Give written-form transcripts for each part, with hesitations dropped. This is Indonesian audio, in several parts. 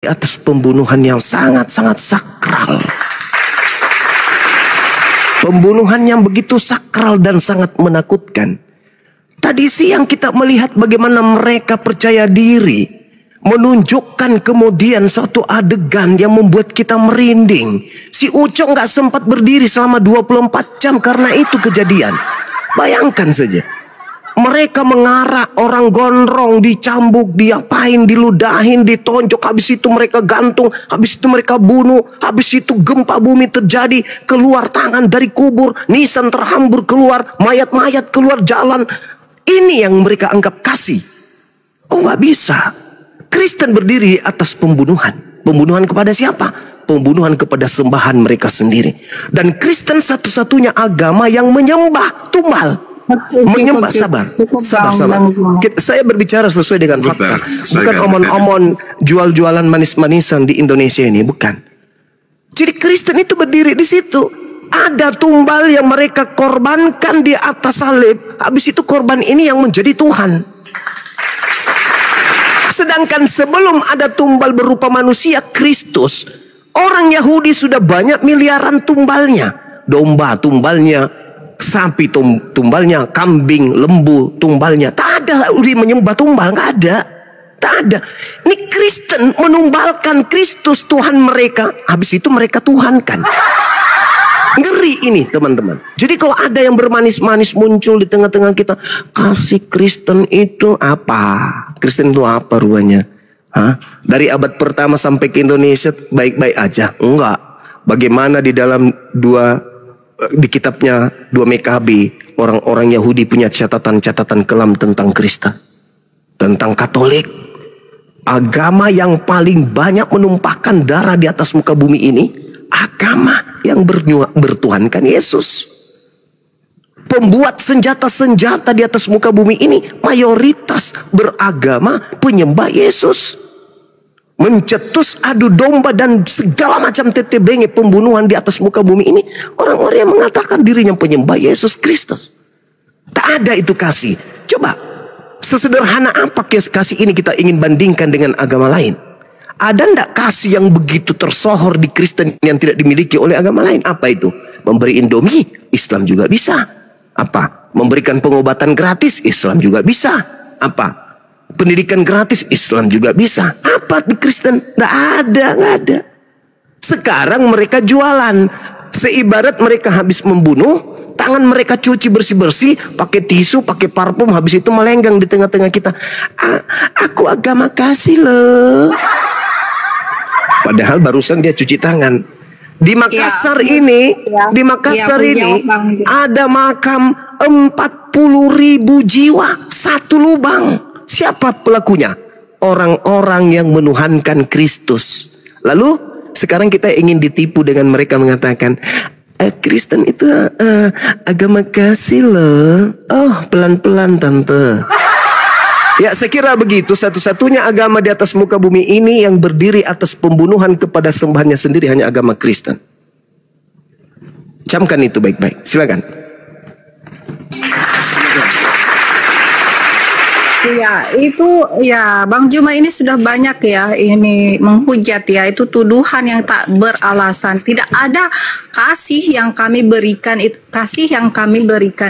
atas pembunuhan yang sangat-sangat sakral. Pembunuhan yang begitu sakral dan sangat menakutkan. Tadi siang kita melihat bagaimana mereka percaya diri, menunjukkan kemudian suatu adegan yang membuat kita merinding. Si Ucok nggak sempat berdiri selama 24 jam karena itu kejadian. Bayangkan saja. Mereka mengarak orang gondrong, dicambuk, diapain, diludahin, ditonjok. Habis itu mereka gantung, habis itu mereka bunuh. Habis itu gempa bumi terjadi, keluar tangan dari kubur, nisan terhambur keluar, mayat-mayat keluar jalan. Ini yang mereka anggap kasih. Oh, nggak bisa. Kristen berdiri atas pembunuhan. Pembunuhan kepada siapa? Pembunuhan kepada sembahan mereka sendiri. Dan Kristen satu-satunya agama yang menyembah tumbal. Menyembah, sabar. Saya berbicara sesuai dengan fakta. Bukan omon-omon jual-jualan manis-manisan di Indonesia ini, bukan. Jadi Kristen itu berdiri di situ. Ada tumbal yang mereka korbankan di atas salib. Habis itu korban ini yang menjadi Tuhan. Sedangkan sebelum ada tumbal berupa manusia, Kristus, orang Yahudi sudah banyak miliaran tumbalnya. Domba tumbalnya, sapi tumbalnya, kambing, lembu tumbalnya. Tak ada Yahudi menyembah tumbal, nggak ada. Tak ada. Ini Kristen menumbalkan Kristus Tuhan mereka. Habis itu mereka tuhankan. Ngeri ini teman-teman. Jadi kalau ada yang bermanis-manis muncul di tengah-tengah kita, kasih Kristen itu apa? Kristen itu apa ruanya? Hah? Dari abad pertama sampai ke Indonesia baik-baik aja? Enggak. Bagaimana di dalam di kitabnya 2 MKB, orang-orang Yahudi punya catatan-catatan kelam tentang Kristen, tentang Katolik. Agama yang paling banyak menumpahkan darah di atas muka bumi ini, agama yang bertuhankan Yesus. Pembuat senjata-senjata di atas muka bumi ini mayoritas beragama penyembah Yesus. Mencetus adu domba dan segala macam tetebenge pembunuhan di atas muka bumi ini, orang-orang yang mengatakan dirinya penyembah Yesus Kristus. Tak ada itu kasih. Coba, sesederhana apa kasih ini kita ingin bandingkan dengan agama lain? Ada ndak kasih yang begitu tersohor di Kristen yang tidak dimiliki oleh agama lain? Apa itu? Memberi Indomie, Islam juga bisa. Apa? Memberikan pengobatan gratis, Islam juga bisa. Apa? Pendidikan gratis, Islam juga bisa. Apa di Kristen? Nggak ada. Sekarang mereka jualan. Seibarat mereka habis membunuh, tangan mereka cuci bersih-bersih, pakai tisu, pakai parfum, habis itu melenggang di tengah-tengah kita. Aku agama kasih loh. Padahal barusan dia cuci tangan. Di Makassar ini ada makam 40.000 jiwa, satu lubang. Siapa pelakunya? Orang-orang yang menuhankan Kristus. Lalu sekarang kita ingin ditipu dengan mereka mengatakan, Kristen itu agama kasih loh. Oh, pelan-pelan tante. Ya, saya kira begitu. Satu-satunya agama di atas muka bumi ini yang berdiri atas pembunuhan kepada sembahannya sendiri hanya agama Kristen. Camkan itu baik-baik. Silakan. Ya, itu ya Bang Juma ini sudah banyak ya ini menghujat ya, itu tuduhan yang tak beralasan. Tidak ada kasih yang kami berikan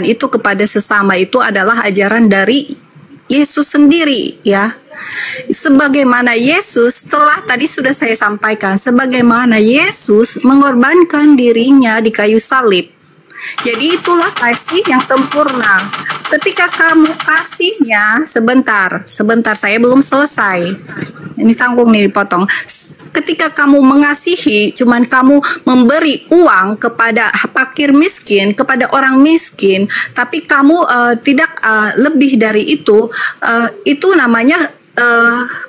itu kepada sesama, itu adalah ajaran dari Yesus sendiri ya. Sebagaimana Yesus telah tadi sudah saya sampaikan, sebagaimana Yesus mengorbankan dirinya di kayu salib. Jadi itulah kasih yang sempurna. Ketika kamu kasihnya, sebentar saya belum selesai. Ini tanggung nih dipotong. Ketika kamu mengasihi, cuman kamu memberi uang kepada fakir miskin, kepada orang miskin, tapi kamu tidak lebih dari itu namanya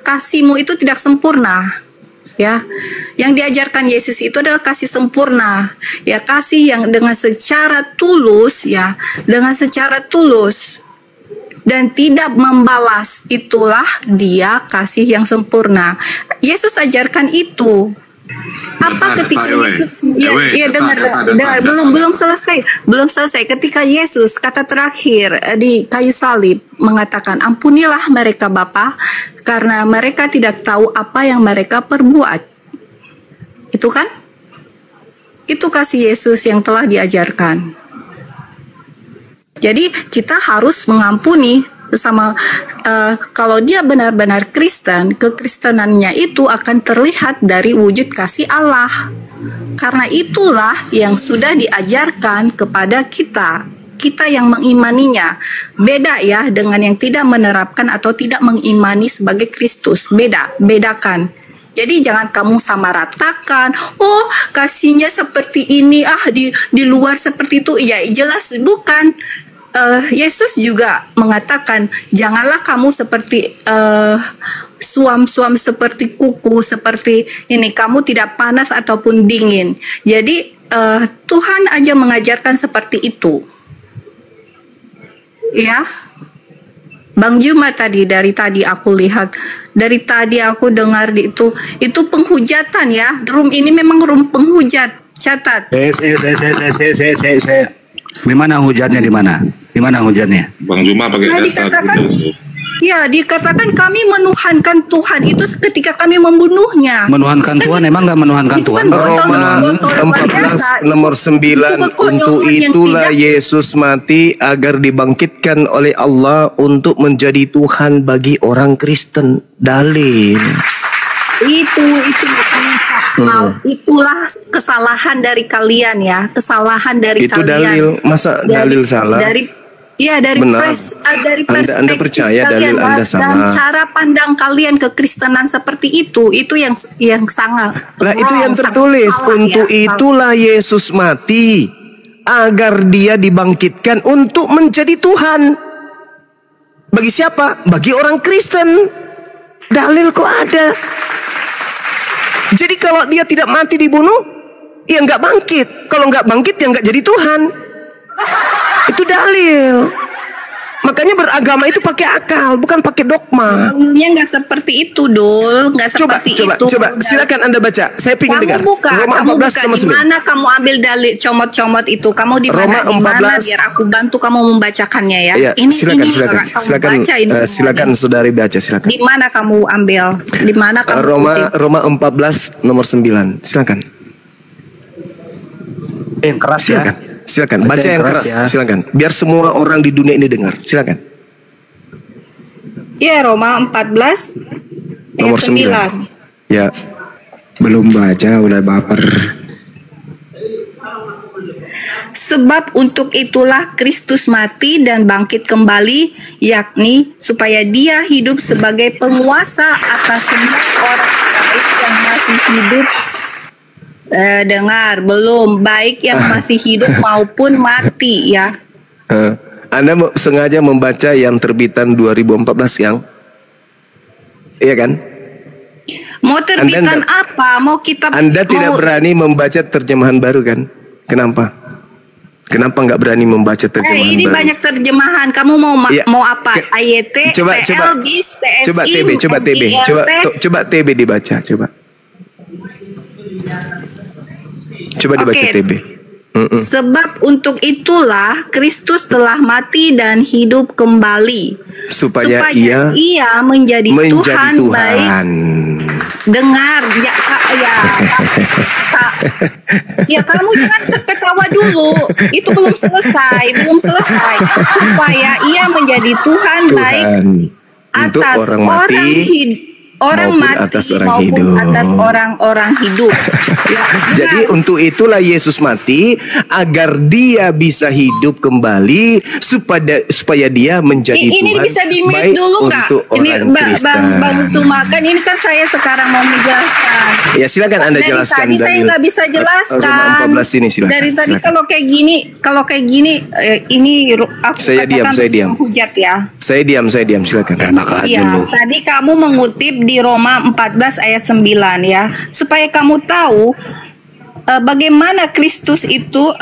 kasihmu itu tidak sempurna. Ya, yang diajarkan Yesus itu adalah kasih sempurna, ya, kasih yang dengan secara tulus, ya, dengan secara tulus dan tidak membalas, itulah dia kasih yang sempurna. Yesus ajarkan itu. Apa ketika Yesus, dengar, belum selesai. Ketika Yesus kata terakhir di kayu salib mengatakan, ampunilah mereka Bapa, karena mereka tidak tahu apa yang mereka perbuat. Itu kan? Itu kasih Yesus yang telah diajarkan. Jadi kita harus mengampuni sesama. Kalau dia benar-benar Kristen, kekristenannya itu akan terlihat dari wujud kasih Allah. Karena itulah yang sudah diajarkan kepada kita. Kita yang mengimaninya. Beda ya dengan yang tidak menerapkan atau tidak mengimani sebagai Kristus. Bedakan. Jadi jangan kamu samaratakan. Oh, kasihnya seperti ini, di luar seperti itu. Ya jelas bukan. Yesus juga mengatakan, janganlah kamu seperti suam-suam, seperti kuku, seperti ini. Kamu tidak panas ataupun dingin. Jadi Tuhan aja mengajarkan seperti itu. Ya, Bang Juma dari tadi aku lihat, dari tadi aku dengar itu penghujatan ya. Room ini memang room penghujat. Catat. Saya. Di mana hujatnya, di mana? Di mana hujatnya? Bang Juma pakai dikatakan, ya dikatakan kami menuhankan Tuhan itu ketika kami membunuhnya. Menuhankan Tuhan, emang nggak menuhankan Tuhan? Roma 14 nomor 9, untuk itulah Yesus mati agar dibangkitkan oleh Allah untuk menjadi Tuhan bagi orang Kristen. Dalil. Itulah kesalahan dari kalian ya, kesalahan dari itu kalian. Dalil, masa dalil salah? Dari perspektif Anda percaya kalian, dalil Anda salah. Dan cara pandang kalian ke Kristenan seperti itu yang sangat. Lah itu yang tertulis, untuk itulah Yesus mati agar dia dibangkitkan untuk menjadi Tuhan. Bagi siapa? Bagi orang Kristen. Dalil kok ada. Jadi kalau dia tidak mati dibunuh, ya nggak bangkit. Kalau nggak bangkit, ya nggak jadi Tuhan. Itu dalil. Makanya beragama itu pakai akal, bukan pakai dogma. Dalilnya nggak seperti itu, Dul. Nggak seperti itu. Coba, silakan Anda baca. Saya ingin dengar. Roma 14 nomor 9. Di mana kamu ambil dalil comot-comot itu? Kamu di mana? Di mana? Biar aku bantu kamu membacakannya ya. Ya, silakan saudari baca, silakan. Di mana kamu ambil? Di mana kamu Roma 14 nomor 9. Silakan. Yang keras ya. Silakan baca yang keras ya. Silakan. Biar semua orang di dunia ini dengar. Silakan. Ya, Roma 14 nomor 9. Ya. Belum baca udah baper. Sebab untuk itulah Kristus mati dan bangkit kembali, yakni supaya dia hidup sebagai penguasa atas semua orang baik yang masih hidup. Dengar, belum, baik yang masih hidup maupun mati ya. Anda sengaja membaca yang terbitan 2014 yang, iya kan? Mau terbitan apa? Mau kitab? Anda tidak berani membaca terjemahan baru kan? Kenapa? Kenapa nggak berani membaca terjemahan ini baru? Banyak terjemahan. Kamu mau apa? AYT, PL, BIS, TSI, coba TB dibaca, coba. Coba dibaca TB. Sebab untuk itulah Kristus telah mati dan hidup kembali supaya ia menjadi Tuhan baik. Dengar ya kamu jangan ketawa dulu. Itu belum selesai. Supaya ia menjadi Tuhan baik atas orang mati maupun atas orang-orang hidup. Ya, jadi untuk itulah Yesus mati agar dia bisa hidup kembali supaya dia menjadi ini Tuhan bisa di-mute dulu nggak? Ini Bang Tumakan, ini kan saya sekarang mau menjelaskan. Ya silakan Anda jelaskan. Dari tadi saya nggak bisa jelaskan. 14 ini silakan. Dari tadi kalau kayak gini ini aku saya diam. Hujat ya. Saya diam silakan. Enak aja lu. Tadi kamu mengutip di Roma 14 ayat 9 ya, supaya kamu tahu bagaimana Kristus itu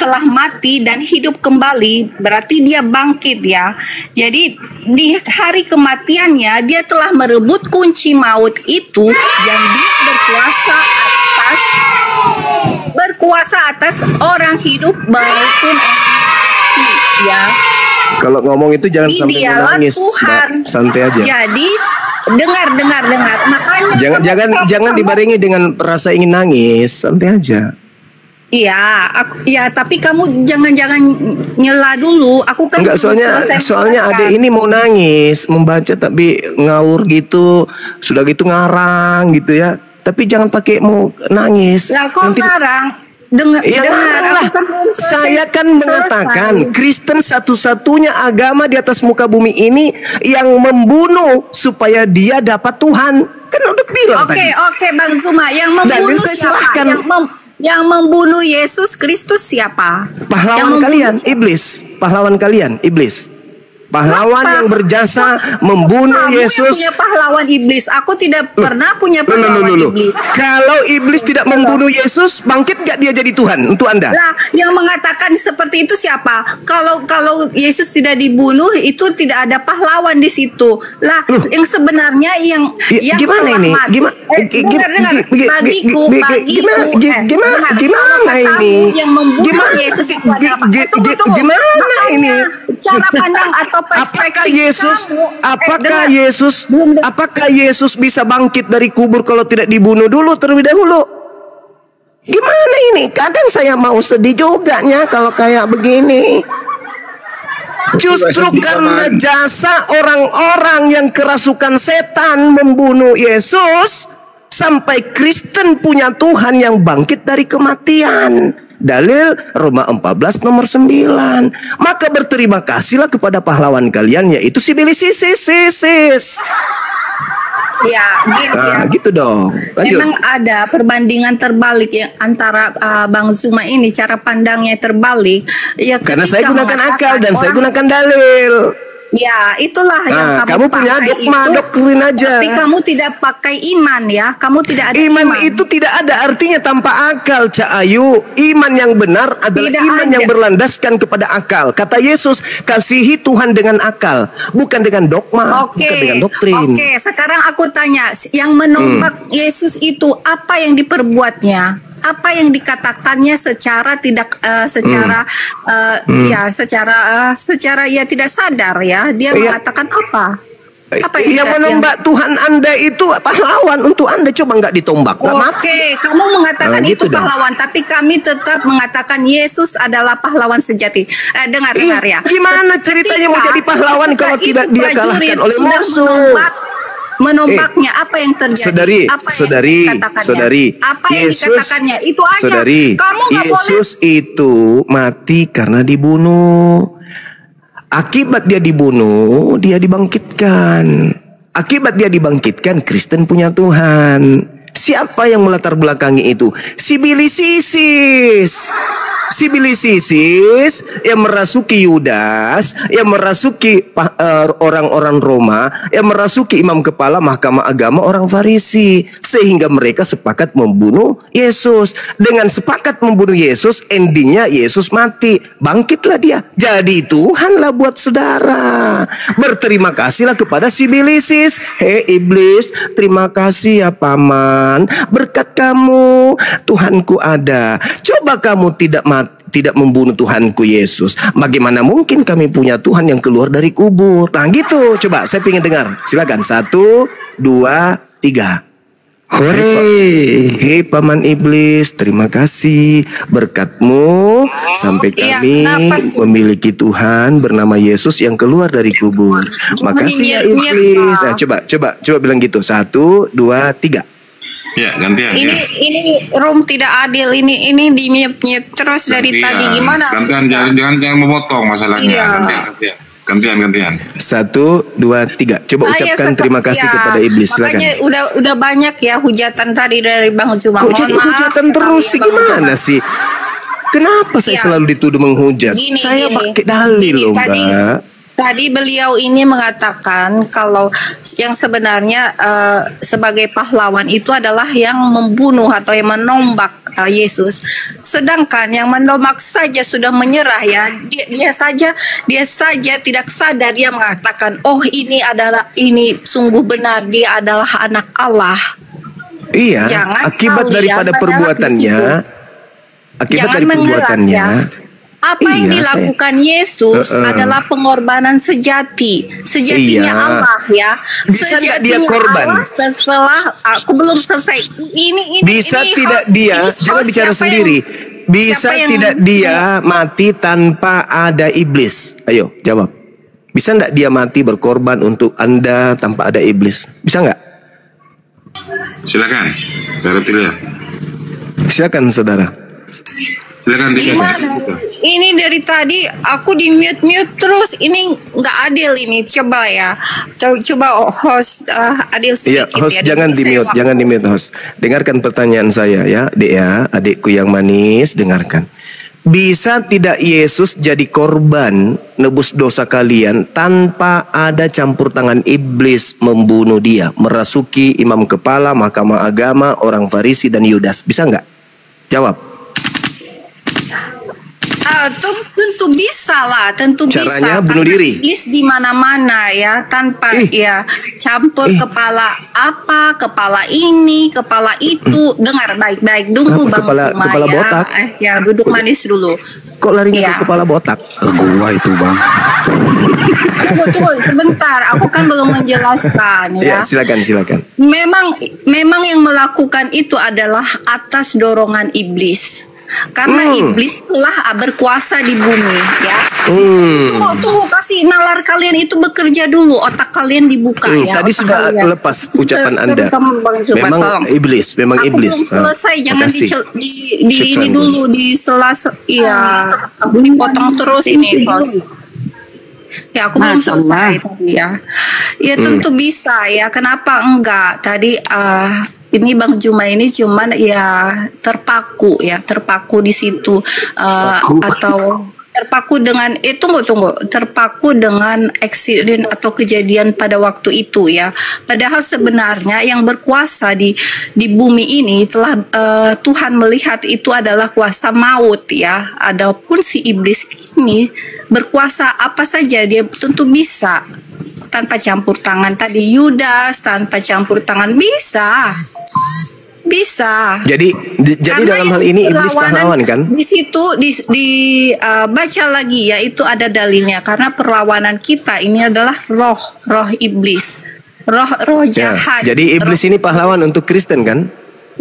telah mati dan hidup kembali, berarti dia bangkit ya. Jadi di hari kematiannya dia telah merebut kunci maut itu, dan dia berkuasa atas orang hidup maupun orang mati ya. Kalau ngomong itu jangan sampai menangis, Tuhan. Santai aja. Jadi dengar. Makanya jangan dibarengi dengan rasa ingin nangis, santai aja. Iya, tapi kamu jangan nyela dulu. Aku kan enggak, soalnya adek ini mau nangis, membaca tapi ngawur gitu, sudah gitu ngarang gitu ya. Tapi jangan pakai mau nangis. Lah kok ngarang? Dengar, saya kan mengatakan Kristen satu-satunya agama di atas muka bumi ini yang membunuh supaya dia dapat Tuhan. Kan udah bilang tadi. Oke, Bang Zuma, yang membunuh siapa? Yang membunuh Yesus Kristus siapa? Pahlawan kalian, iblis. Pahlawan kalian, iblis. Pahlawan yang berjasa membunuh Yesus. Yang punya pahlawan iblis. Aku tidak pernah punya pahlawan iblis. Kalau iblis tidak membunuh Yesus, bangkit gak dia jadi Tuhan untuk Anda? Lah, yang mengatakan seperti itu siapa? Kalau Yesus tidak dibunuh, itu tidak ada pahlawan di situ. Lah, yang sebenarnya yang gimana ini? Gimana ini? Yang membunuh Yesus gimana ini? Cara pandang atau perspektif apakah Yesus bisa bangkit dari kubur kalau tidak dibunuh dulu terlebih dahulu? Gimana ini? Kadang saya mau sedih juga nya kalau kayak begini. Justru karena jasa orang-orang yang kerasukan setan membunuh Yesus, sampai Kristen punya Tuhan yang bangkit dari kematian. Dalil Roma 14 nomor 9. Maka berterima kasihlah kepada pahlawan kalian, yaitu si Bilisisis. Ya, gitu gitu dong. Lanjut. Memang ada perbandingan terbalik yang antara Bang Zuma ini, cara pandangnya terbalik. Ya, karena saya gunakan akal dan saya gunakan dalil. Ya, itulah yang kamu punya dogma, doktrin aja. Tapi kamu tidak pakai iman ya. Kamu tidak ada iman. Itu tidak ada artinya tanpa akal, Cak Ayu. Iman yang benar adalah iman yang berlandaskan kepada akal. Kata Yesus, kasihi Tuhan dengan akal, bukan dengan dogma, bukan dengan doktrin. Oke, sekarang aku tanya, yang menombak Yesus itu apa yang diperbuatnya? Apa yang dikatakannya secara tidak secara ya tidak sadar ya, dia mengatakan apa yang menombak Tuhan Anda itu pahlawan untuk Anda, coba nggak ditombak nggak mati. Oke, kamu mengatakan itu pahlawan, tapi kami tetap mengatakan Yesus adalah pahlawan sejati. Dengar ya, gimana ceritanya mau jadi pahlawan kalau tidak dia kalahkan oleh musuh? Menombaknya apa yang terjadi? Saudari, apa yang dikatakannya itu aja. Saudari, Yesus itu mati karena dibunuh. Akibat dia dibunuh, dia dibangkitkan. Akibat dia dibangkitkan, Kristen punya Tuhan. Siapa yang melatar belakangi itu? Si Bilisisis. Si Bilisisis yang merasuki Yudas, yang merasuki orang-orang Roma, yang merasuki imam kepala mahkamah agama orang Farisi, sehingga mereka sepakat membunuh Yesus. Dengan sepakat membunuh Yesus, endingnya Yesus mati, bangkitlah dia, jadi Tuhanlah buat saudara. Berterima kasihlah kepada si Bilisis. Hei iblis, terima kasih ya paman, berkat kamu Tuhanku ada. Coba kamu tidak membunuh Tuhanku Yesus, bagaimana mungkin kami punya Tuhan yang keluar dari kubur? Nah gitu, coba saya pengen dengar. Silakan, 1, 2, 3. Hei paman iblis, terima kasih berkatmu sampai kami memiliki Tuhan bernama Yesus yang keluar dari kubur. Makasih ya iblis. Nah, coba bilang gitu. 1, 2, 3. Ya, gantian. Ini Rom tidak adil. Ini di mute terus dari tadi. Gimana? Gantian, jangan memotong masalahnya. Gantian. 1, 2, 3. Coba ucapkan terima kasih kepada iblis. Makanya udah banyak ya hujatan tadi dari Bang Zuma. Kok jadi hujatan terus sih? Gimana sih? Kenapa saya selalu dituduh menghujat? Saya pakai dalil loh, Mbak. Tadi beliau ini mengatakan kalau yang sebenarnya sebagai pahlawan itu adalah yang membunuh atau yang menombak Yesus. Sedangkan yang menombak saja sudah menyerah ya. Dia saja tidak sadar, dia mengatakan, "Oh, ini sungguh benar, dia adalah anak Allah." Iya, akibat daripada perbuatannya. Apa yang dilakukan Yesus adalah pengorbanan sejatinya Allah ya. Bisa nggak dia korban? Allah setelah aku belum selesai. Ini bisa ini tidak host, dia? ini Jangan host bicara sendiri. Bisa tidak dia mati tanpa ada iblis? Ayo jawab. Bisa nggak dia mati berkorban untuk Anda tanpa ada iblis? Bisa nggak? Silakan, Saudara Tilia. Silakan saudara. Silakan Gimana? Ini dari tadi aku di mute terus. Ini nggak adil ini. Coba ya. Coba host adil Iya, sedikit host ya. jangan di mute host. Dengarkan pertanyaan saya ya, Dek ya, adikku yang manis, dengarkan. Bisa tidak Yesus jadi korban nebus dosa kalian tanpa ada campur tangan iblis membunuh dia, merasuki imam kepala, mahkamah agama, orang Farisi dan Yudas? Bisa nggak? Jawab. Tentu bisa lah, tentu Caranya bisa. bunuh diri. Iblis di mana-mana ya, tanpa ya campur kepala apa, kepala ini, kepala itu. Dengar baik-baik dulu Bang kepala ya. botak? Ya duduk manis dulu. Kok larinya Ya. ke kepala botak? Ke gua itu bang. Tunggu sebentar, aku kan belum menjelaskan ya. Ya, silakan. Memang yang melakukan itu adalah atas dorongan iblis. Karena iblis telah berkuasa di bumi ya. Tunggu kasih nalar kalian itu bekerja dulu, otak kalian dibuka ya. Tadi sudah kalian. lepas ucapan Anda. Memang Iblis. Aku belum selesai, jangan di ini dulu di selasa. Iya, dipotong terus ini host. Ya aku belum selesai tadi ya. Ya tentu bisa ya. Kenapa enggak? Tadi ini Bang Juma ini cuman ya terpaku di situ atau terpaku dengan tunggu terpaku dengan eksiden atau kejadian pada waktu itu ya. Padahal sebenarnya yang berkuasa di bumi ini telah Tuhan melihat itu adalah kuasa maut ya. Adapun si iblis ini berkuasa apa saja dia tentu bisa tanpa campur tangan. Tadi Yudas tanpa campur tangan bisa. Jadi dalam hal ini iblis pahlawan kan? Di situ baca lagi ya, itu ada dalilnya karena perlawanan kita ini adalah roh iblis. Roh jahat. Ya, jadi iblis ini pahlawan untuk Kristen kan?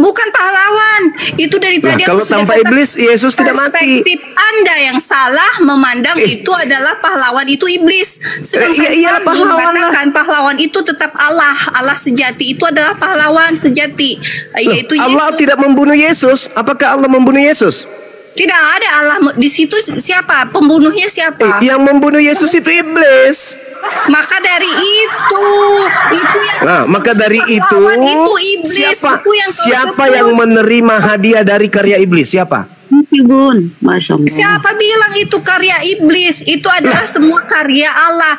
Bukan pahlawan. Itu dari tadi kalau tanpa iblis Yesus tidak mati. Perspektif Anda yang salah memandang itu adalah pahlawan, itu iblis. Sedangkan kami mengatakan pahlawan itu tetap Allah. Allah sejati itu adalah pahlawan sejati, yaitu Yesus. Allah tidak membunuh Yesus. Apakah Allah membunuh Yesus? Tidak ada Allah di situ. Siapa pembunuhnya? Siapa? Yang membunuh Yesus itu iblis. Maka dari itu yang maka dari itu iblis. Siapa yang menerima hadiah dari karya iblis? Siapa? Siapa bilang itu karya iblis? Itu adalah semua karya Allah.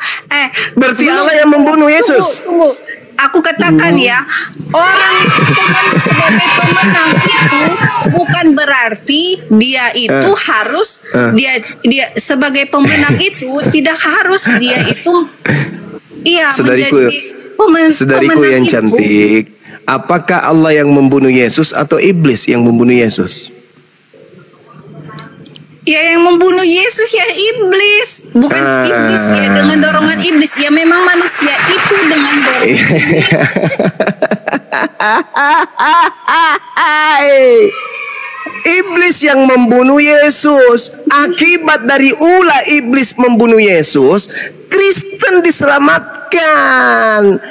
Berarti Allah yang membunuh Yesus. Tunggu. Aku katakan ya, orang sebagai pemenang itu bukan berarti dia itu harus dia sebagai pemenang itu tidak harus dia itu Saudariku yang cantik, apakah Allah yang membunuh Yesus atau iblis yang membunuh Yesus? Ya yang membunuh Yesus ya iblis, bukan iblis ya dengan dorongan iblis. Ya memang manusia itu dengan dorongan iblis yang membunuh Yesus. Akibat dari ulah iblis membunuh Yesus, Kristen diselamatkan.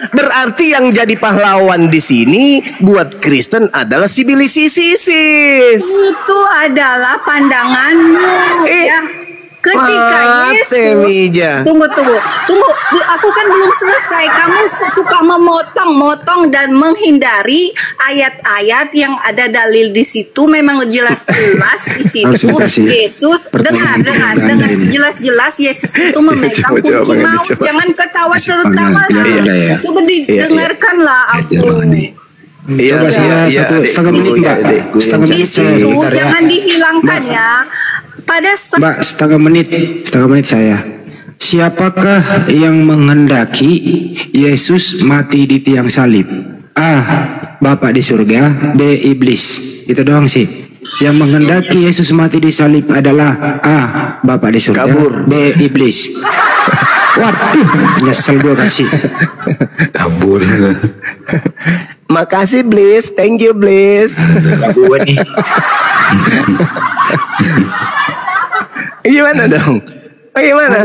Berarti yang jadi pahlawan di sini buat Kristen adalah si bilis isis. Itu adalah pandanganmu ya. Ketika Yesus tunggu aku kan belum selesai. Kamu suka memotong dan menghindari ayat-ayat yang ada dalil di situ. Memang jelas-jelas di situ Yesus dengar jelas-jelas Yesus itu memegang kunci maut. Jangan ketawa tertawa. Coba didengarkanlah aku. Setengah menit Mbak. Jangan dihilangkan ya. Mbak, setengah menit saya. Siapakah yang menghendaki Yesus mati di tiang salib? A. Bapak di surga. B. Iblis. Itu doang sih. Yang menghendaki Yesus mati di salib adalah A. Bapak di surga, Kabur. B. Iblis. Waduh, nyesel gue kasih. Kabur. Makasih Bliss, thank you Bliss. Gue nih. Gimana dong? Gimana?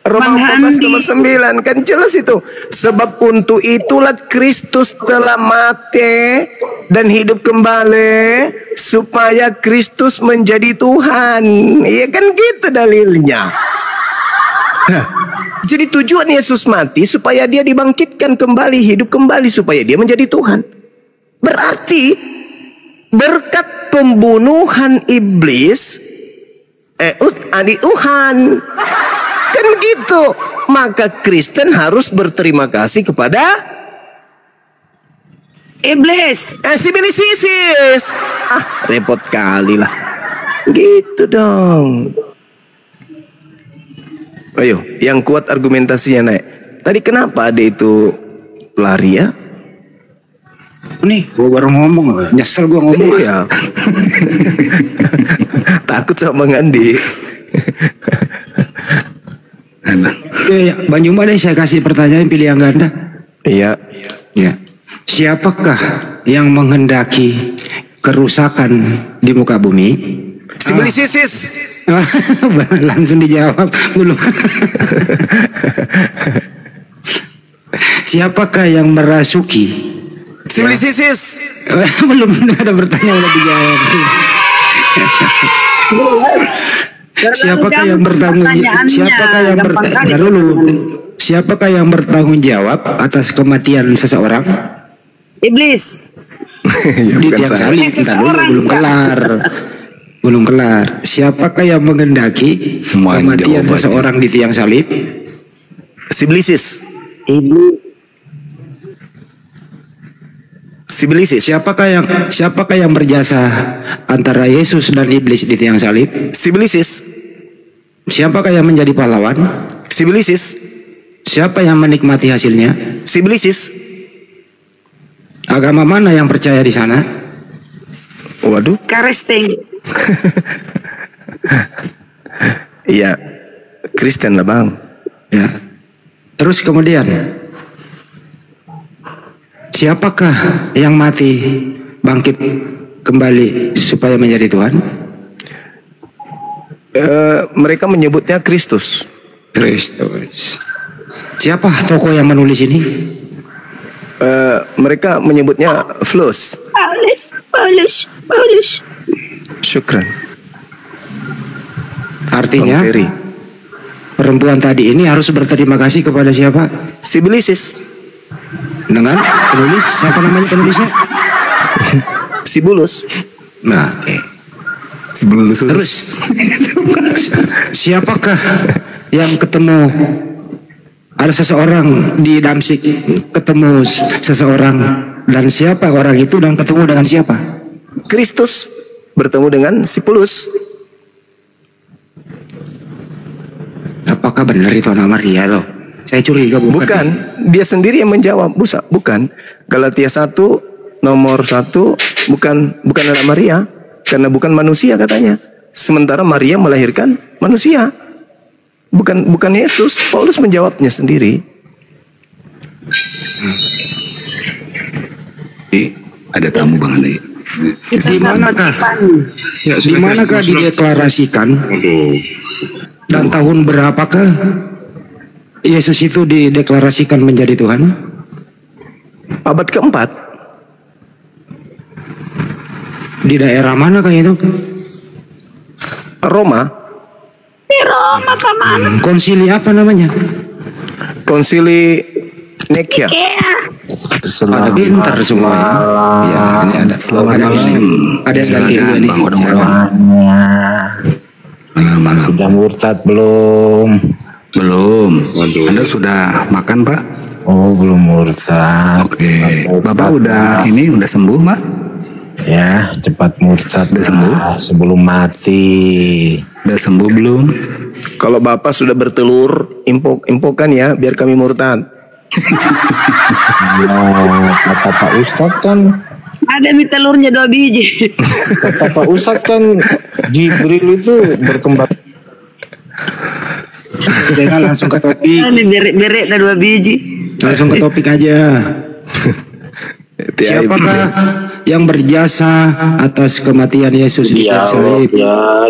Roma 14 nomor 9 kan jelas itu. Sebab untuk itulah Kristus telah mati dan hidup kembali supaya Kristus menjadi Tuhan. Iya kan gitu dalilnya. Hah. Jadi tujuan Yesus mati supaya dia dibangkitkan kembali, hidup kembali supaya dia menjadi Tuhan. Berarti berkat pembunuhan iblis adik Tuhan. Kan gitu. Maka Kristen harus berterima kasih kepada Iblis. Sibilisisis. Repot kali lah. Gitu dong. Ayo, yang kuat argumentasinya naik. Tadi kenapa ada itu lari ya? Nih, gue baru ngomong, nyesel gue ngomong. Iya. Takut sama Bang Andi. Ya, Bang Juma deh saya kasih pertanyaan pilih yang ganda. Iya. Ya. Siapakah yang menghendaki kerusakan di muka bumi? Sibilisisis. Langsung dijawab belum. Siapakah yang merasuki? Sibilisisis. Belum ada pertanyaan udah dijawab. Siapakah yang bertanggung Siapakah yang bertanggung jawab atas kematian seseorang? Iblis. Ya, Di bukan tiang saya. salib. Bentar dulu, belum kelar. Siapakah yang menghendaki kematian seseorang di tiang salib? Sibilisis. Sibilisis. Siapakah yang berjasa antara Yesus dan iblis di tiang salib? Sibilisis. Siapakah yang menjadi pahlawan? Sibilisis. Siapa yang menikmati hasilnya? Sibilisis. Agama mana yang percaya di sana? Waduh. Karesting. Iya. Kristen lah Bang. Ya. Terus kemudian siapakah yang mati bangkit kembali supaya menjadi Tuhan? Mereka menyebutnya Kristus. Kristus. Siapa tokoh yang menulis ini? Mereka menyebutnya Flus. Paulus. Syukran. Artinya Bang Ferry. perempuan tadi ini harus berterima kasih kepada siapa? Sibilisis. Dengan penulis, siapa namanya penulisnya? Sibulus. Nah, oke. Terus siapakah yang ketemu? Ada seseorang di Damsik ketemu seseorang, dan siapa orang itu dan ketemu dengan siapa? Kristus bertemu dengan Sibulus. Apakah benar itu anak Maria loh? Saya curiga Bukan, dia sendiri yang menjawab. Bukan. Galatia 1 nomor 1 bukan anak Maria, karena bukan manusia katanya. Sementara Maria melahirkan manusia. Bukan Yesus. Paulus menjawabnya sendiri. Ada tamu Bang Andi. Di manakah dideklarasikan dan tahun berapakah Yesus itu dideklarasikan menjadi Tuhan? Abad keempat. Di daerah mana kayak itu? Roma. Konsili apa namanya? Konsili Nikia. Ada pintar semua. Ya, ini ada. Selamat malam. Ada yang ganti juga nih. Malam. Sudah murtad belum? Belum. Anda sudah makan Pak? Oh, belum murtad. Oke. Bapak udah sembuh Pak? Ya, cepat murtad. Udah sembuh? Sebelum mati. Udah sembuh belum? Kalau Bapak sudah bertelur, impokan ya, biar kami murtad. Kata Pak Ustadz kan Ada mie telurnya 2 biji. Kata Pak Ustadz kan Jibril itu berkembang. Sudah langsung ke topik. Ini beret ada 2 biji. Langsung ke topik aja. Siapakah yang berjasa atas kematian Yesus di kayu salib?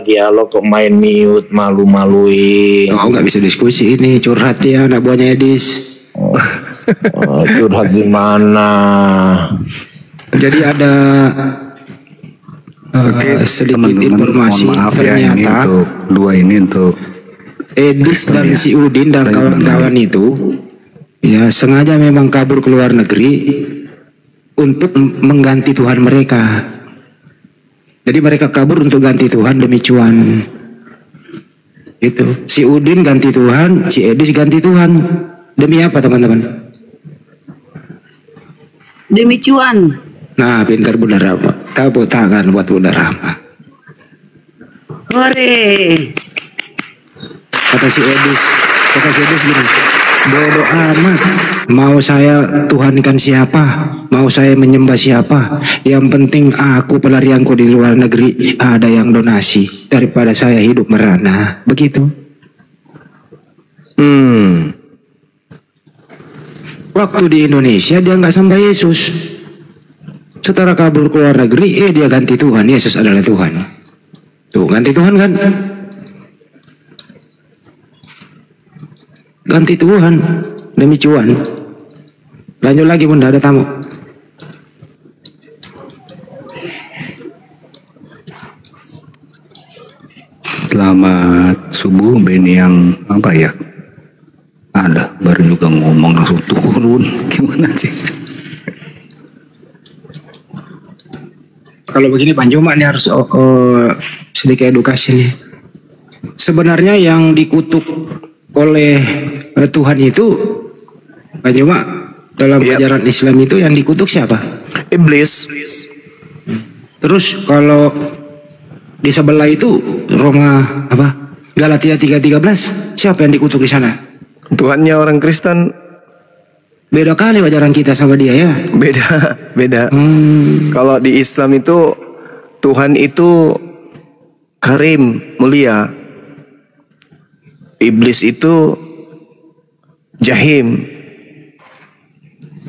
Dialog kok main mute, malu-maluin. Oh, nggak bisa diskusi ini, curhat dia anak buahnya Edis. Curhat di mana? Jadi ada sedikit informasi, mohon maaf ya, ini ternyata untuk dua ini untuk Edis dan si Udin dan kawan-kawan itu ya sengaja memang kabur ke luar negeri untuk mengganti Tuhan mereka. Jadi mereka kabur untuk ganti Tuhan demi cuan. Itu si Udin ganti Tuhan, si Edis ganti Tuhan. Demi apa teman-teman? Demi cuan. Nah, pintar Bunda Rama. Tepuk tangan buat Bunda Rama. Hore. Kata si Edis gini, bodoh amat, mau saya tuhankan siapa, mau saya menyembah siapa, yang penting aku pelarianku di luar negeri ada yang donasi daripada saya hidup merana. Begitu. Waktu di Indonesia dia nggak sembah Yesus. Setelah kabur ke luar negeri, dia ganti Tuhan. Yesus adalah Tuhan. Tuh, ganti Tuhan kan? Ganti Tuhan demi cuan. Lanjut lagi Bunda, ada tamu. selamat subuh Beni yang apa ya? Ada baru juga ngomong langsung turun. Gimana sih? Kalau begini Pak Juma ini harus sedikit edukasi nih. Sebenarnya yang dikutuk oleh Tuhan itu Pak Juma dalam ajaran Islam itu yang dikutuk siapa? Iblis. Terus kalau di sebelah itu Roma apa? Galatia 3:13 siapa yang dikutuk di sana? Tuhannya orang Kristen. Beda kali ajaran kita sama dia ya. Beda. Kalau di Islam itu Tuhan itu karim, mulia. Iblis itu jahim.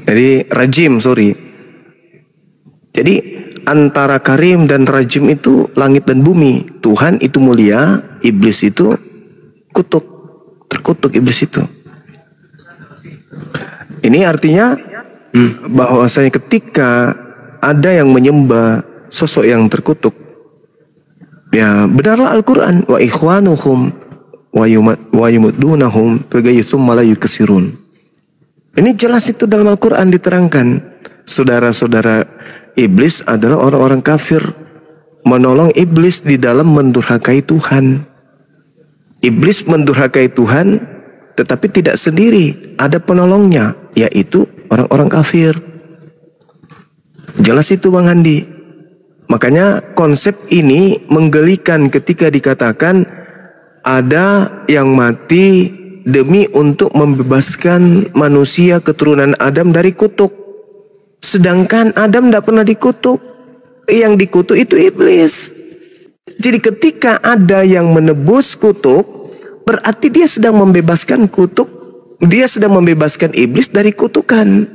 Jadi rajim, sorry. Jadi antara karim dan rajim itu langit dan bumi. Tuhan itu mulia, iblis itu kutuk. Terkutuk iblis itu. Ini artinya bahwasanya ketika ada yang menyembah sosok yang terkutuk, ya benarlah Al-Quran, wa ikhwanuhum wa yumuddunahum fagaythum malayu kesirun. Ini jelas itu dalam Al-Quran diterangkan. Saudara-saudara iblis adalah orang-orang kafir, menolong iblis di dalam mendurhakai Tuhan. Iblis mendurhakai Tuhan, tetapi tidak sendiri, ada penolongnya, yaitu orang-orang kafir. Jelas itu Bang Andi. Makanya konsep ini menggelikan ketika dikatakan ada yang mati demi untuk membebaskan manusia keturunan Adam dari kutuk. Sedangkan Adam tidak pernah dikutuk. Yang dikutuk itu iblis. Jadi ketika ada yang menebus kutuk, berarti dia sedang membebaskan kutuk. Dia sedang membebaskan iblis dari kutukan.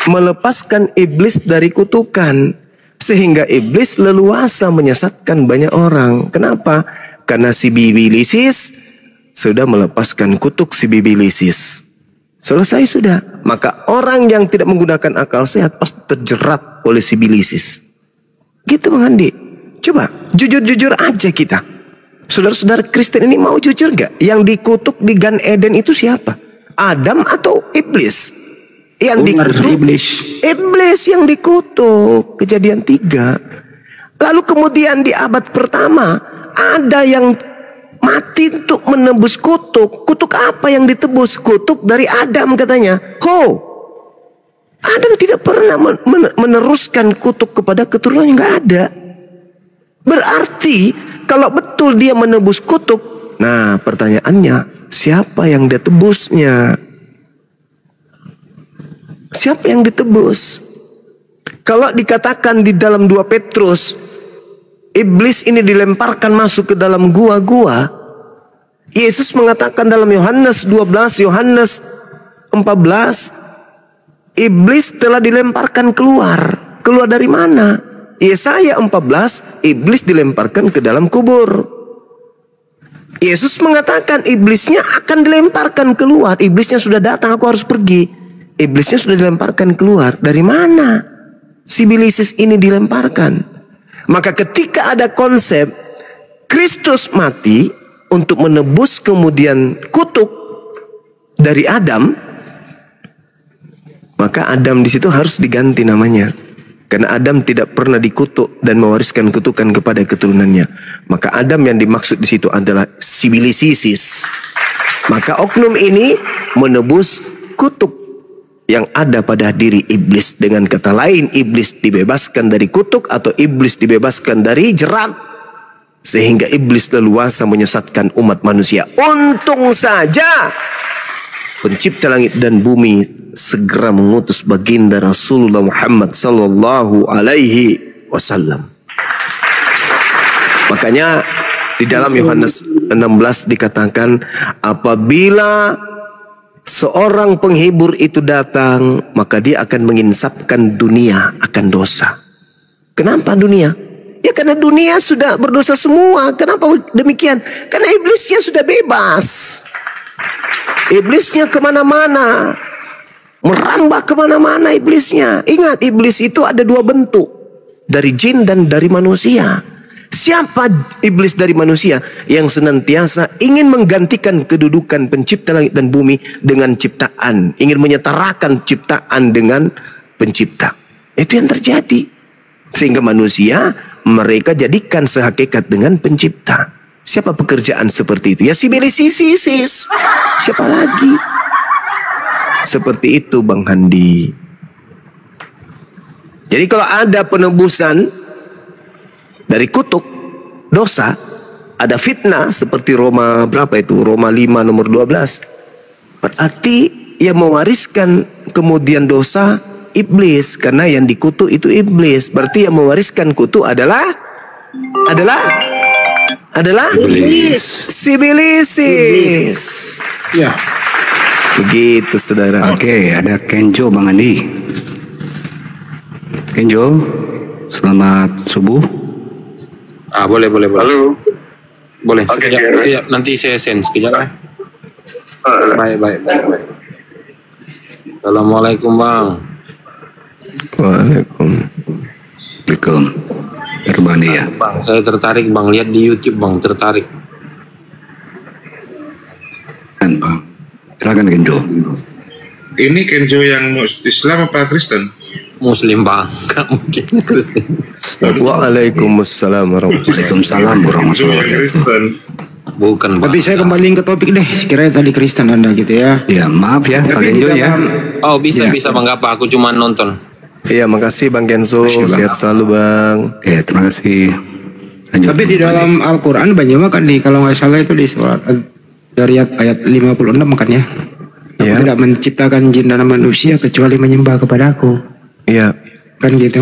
Melepaskan iblis dari kutukan. Sehingga iblis leluasa menyesatkan banyak orang. Kenapa? Karena si Bibilisis sudah melepaskan kutuk si Bibilisis. Selesai sudah. Maka orang yang tidak menggunakan akal sehat pasti terjerat oleh si Bibilisis. Gitu Bang Andi. Coba jujur-jujur aja kita. Saudara-saudara Kristen ini mau jujur gak? Yang dikutuk di Gan Eden itu siapa? Adam atau iblis? Yang dikutuk iblis yang dikutuk. Kejadian 3. Lalu kemudian di abad pertama ada yang mati untuk menebus kutuk. Kutuk apa yang ditebus? Kutuk dari Adam katanya. Adam tidak pernah meneruskan kutuk kepada keturunan yang gak ada. Berarti kalau betul dia menebus kutuk, nah pertanyaannya siapa yang dia tebusnya? Siapa yang ditebus? Kalau dikatakan di dalam 2 Petrus, iblis ini dilemparkan masuk ke dalam gua-gua, Yesus mengatakan dalam Yohanes 12, Yohanes 14, iblis telah dilemparkan keluar. Keluar dari mana? Yesaya 14, iblis dilemparkan ke dalam kubur. Yesus mengatakan iblisnya akan dilemparkan keluar. Iblisnya sudah datang, aku harus pergi. Iblisnya sudah dilemparkan keluar. Dari mana sibilisis ini dilemparkan? Maka ketika ada konsep Kristus mati untuk menebus kemudian kutuk dari Adam, maka Adam di situ harus diganti namanya. Karena Adam tidak pernah dikutuk dan mewariskan kutukan kepada keturunannya. Maka Adam yang dimaksud di situ adalah sibilisis. Maka oknum ini menebus kutuk yang ada pada diri iblis. Dengan kata lain, iblis dibebaskan dari kutuk atau iblis dibebaskan dari jerat. Sehingga iblis leluasa menyesatkan umat manusia. Untung saja Pencipta langit dan bumi segera mengutus baginda Rasulullah Muhammad sallallahu alaihi wasallam. Makanya di dalam Yohanes 16 dikatakan, apabila seorang penghibur itu datang, maka dia akan menginsafkan dunia akan dosa. Kenapa dunia? Ya karena dunia sudah berdosa semua. Kenapa demikian? Karena iblisnya sudah bebas. Iblisnya kemana-mana, merambah kemana-mana iblisnya. Ingat, iblis itu ada 2 bentuk, dari jin dan dari manusia. Siapa iblis dari manusia? Yang senantiasa ingin menggantikan kedudukan pencipta langit dan bumi dengan ciptaan, ingin menyetarakan ciptaan dengan pencipta. Itu yang terjadi, sehingga manusia mereka jadikan sehakikat dengan pencipta. Siapa pekerjaan seperti itu? Ya sibilisis. Siapa lagi? Seperti itu Bang Handi. Jadi kalau ada penebusan dari kutuk dosa, ada fitnah seperti Roma berapa itu? Roma 5 nomor 12. Berarti yang mewariskan kemudian dosa iblis, karena yang dikutuk itu iblis. Berarti yang mewariskan kutuk adalah iblis. Sibilisis. Ya. Begitu saudara. Oke, ada Kenjo Bang Andi. Kenjo, selamat subuh. Boleh. Halo. Boleh. Oke, Sekejap, nanti saya send sekejap ya. Baik. Assalamualaikum Bang. Waalaikumsalam. Terbang ya. Bang, saya tertarik Bang, lihat di YouTube Bang, tertarik. Kan Bang, silakan Kenjo. Ini Kenjo yang Islam apa Kristen? Muslim Bang, nggak mungkin Kristen. Waalaikumsalam warahmatullahi warahmatullahi wabarakatuh. Kristen. Bukan Bang. Tapi saya kembali ke topik deh. Sekiranya tadi Kristen Anda gitu ya. Ya maaf ya Pak Tapi di Kenjo ya. dalam- Oh bisa Bang, nggak apa, aku cuma nonton. Iya, makasih Bang Kenzo. Makasih, Bang. Sehat selalu Bang. Ya terima kasih. Lanjut. Tapi di dalam Al-Quran banyak kan kalau nggak salah itu di surat dari ayat 56 kan ya. Aku Ya. tidak menciptakan jin dan manusia kecuali menyembah kepada aku. Iya. Kan gitu.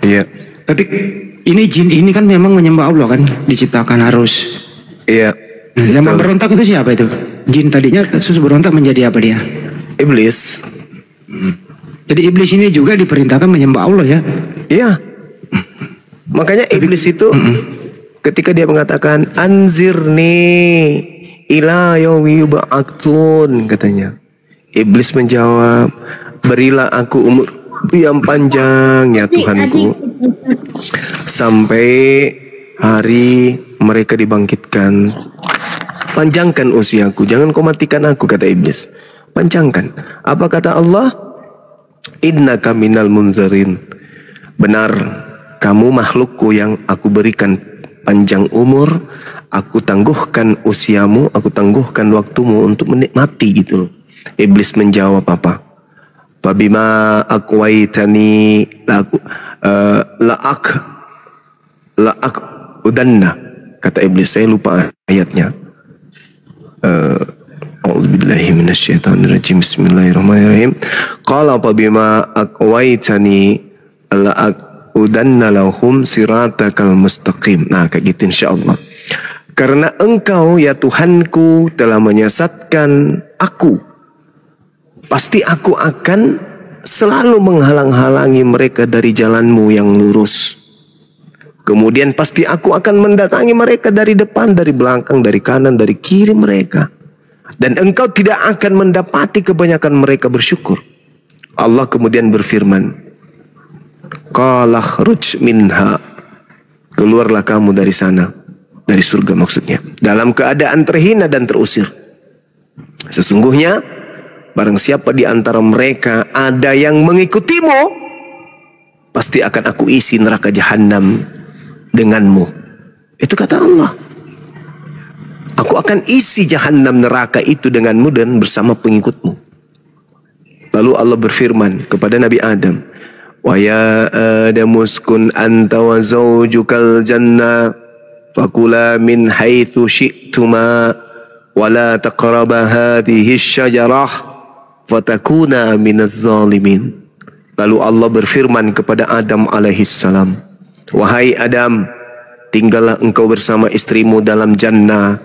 Iya. Tapi ini jin ini kan memang menyembah Allah kan, diciptakan harus. Iya. Nah, yang memberontak itu siapa itu? Jin tadinya terus berontak menjadi apa dia? Iblis. Jadi iblis ini juga diperintahkan menyembah Allah ya. Iya. Makanya iblis itu ketika dia mengatakan anzirni ila yaumi yub'atsun, katanya. Iblis menjawab, berilah aku umur yang panjang ya Tuhanku, sampai hari mereka dibangkitkan. Panjangkan usiaku, jangan kau matikan aku, kata iblis. Panjangkan. Apa kata Allah? Innaka minal munzarin. Benar, kamu makhlukku yang aku berikan panjang umur. Aku tangguhkan usiamu, aku tangguhkan waktumu untuk menikmati gitu loh. Iblis menjawab apa? Fabima aqwaitani la'ak udanna. Kata iblis, saya lupa ayatnya. A'udzubillahi minasyaitonirrajim. Bismillahirrahmanirrahim. Qala bima aqwaitani la aqudanna lahum siratakal mustaqim. Nah, kayak gitu insyaallah. Karena engkau ya Tuhanku telah menyesatkan aku, pasti aku akan selalu menghalang-halangi mereka dari jalanmu yang lurus. Kemudian pasti aku akan mendatangi mereka dari depan, dari belakang, dari kanan, dari kiri mereka. Dan engkau tidak akan mendapati kebanyakan mereka bersyukur. Allah kemudian berfirman, qala khruj minha, keluarlah kamu dari sana. Dari surga maksudnya. Dalam keadaan terhina dan terusir. Sesungguhnya barang siapa di antara mereka ada yang mengikutimu, pasti akan aku isi neraka jahanam denganmu. Itu kata Allah. Aku akan isi jahanam neraka itu denganmu dan bersama pengikutmu. Lalu Allah berfirman kepada Nabi Adam, wa ya Adam uskun anta wa zawjukal jannah fakula min haitsu syi'tuma wa la taqraba hadhihi asyajarah fatakuna minaz zalimin. Lalu Allah berfirman kepada Adam alaihi salam, wahai Adam, tinggallah engkau bersama istrimu dalam jannah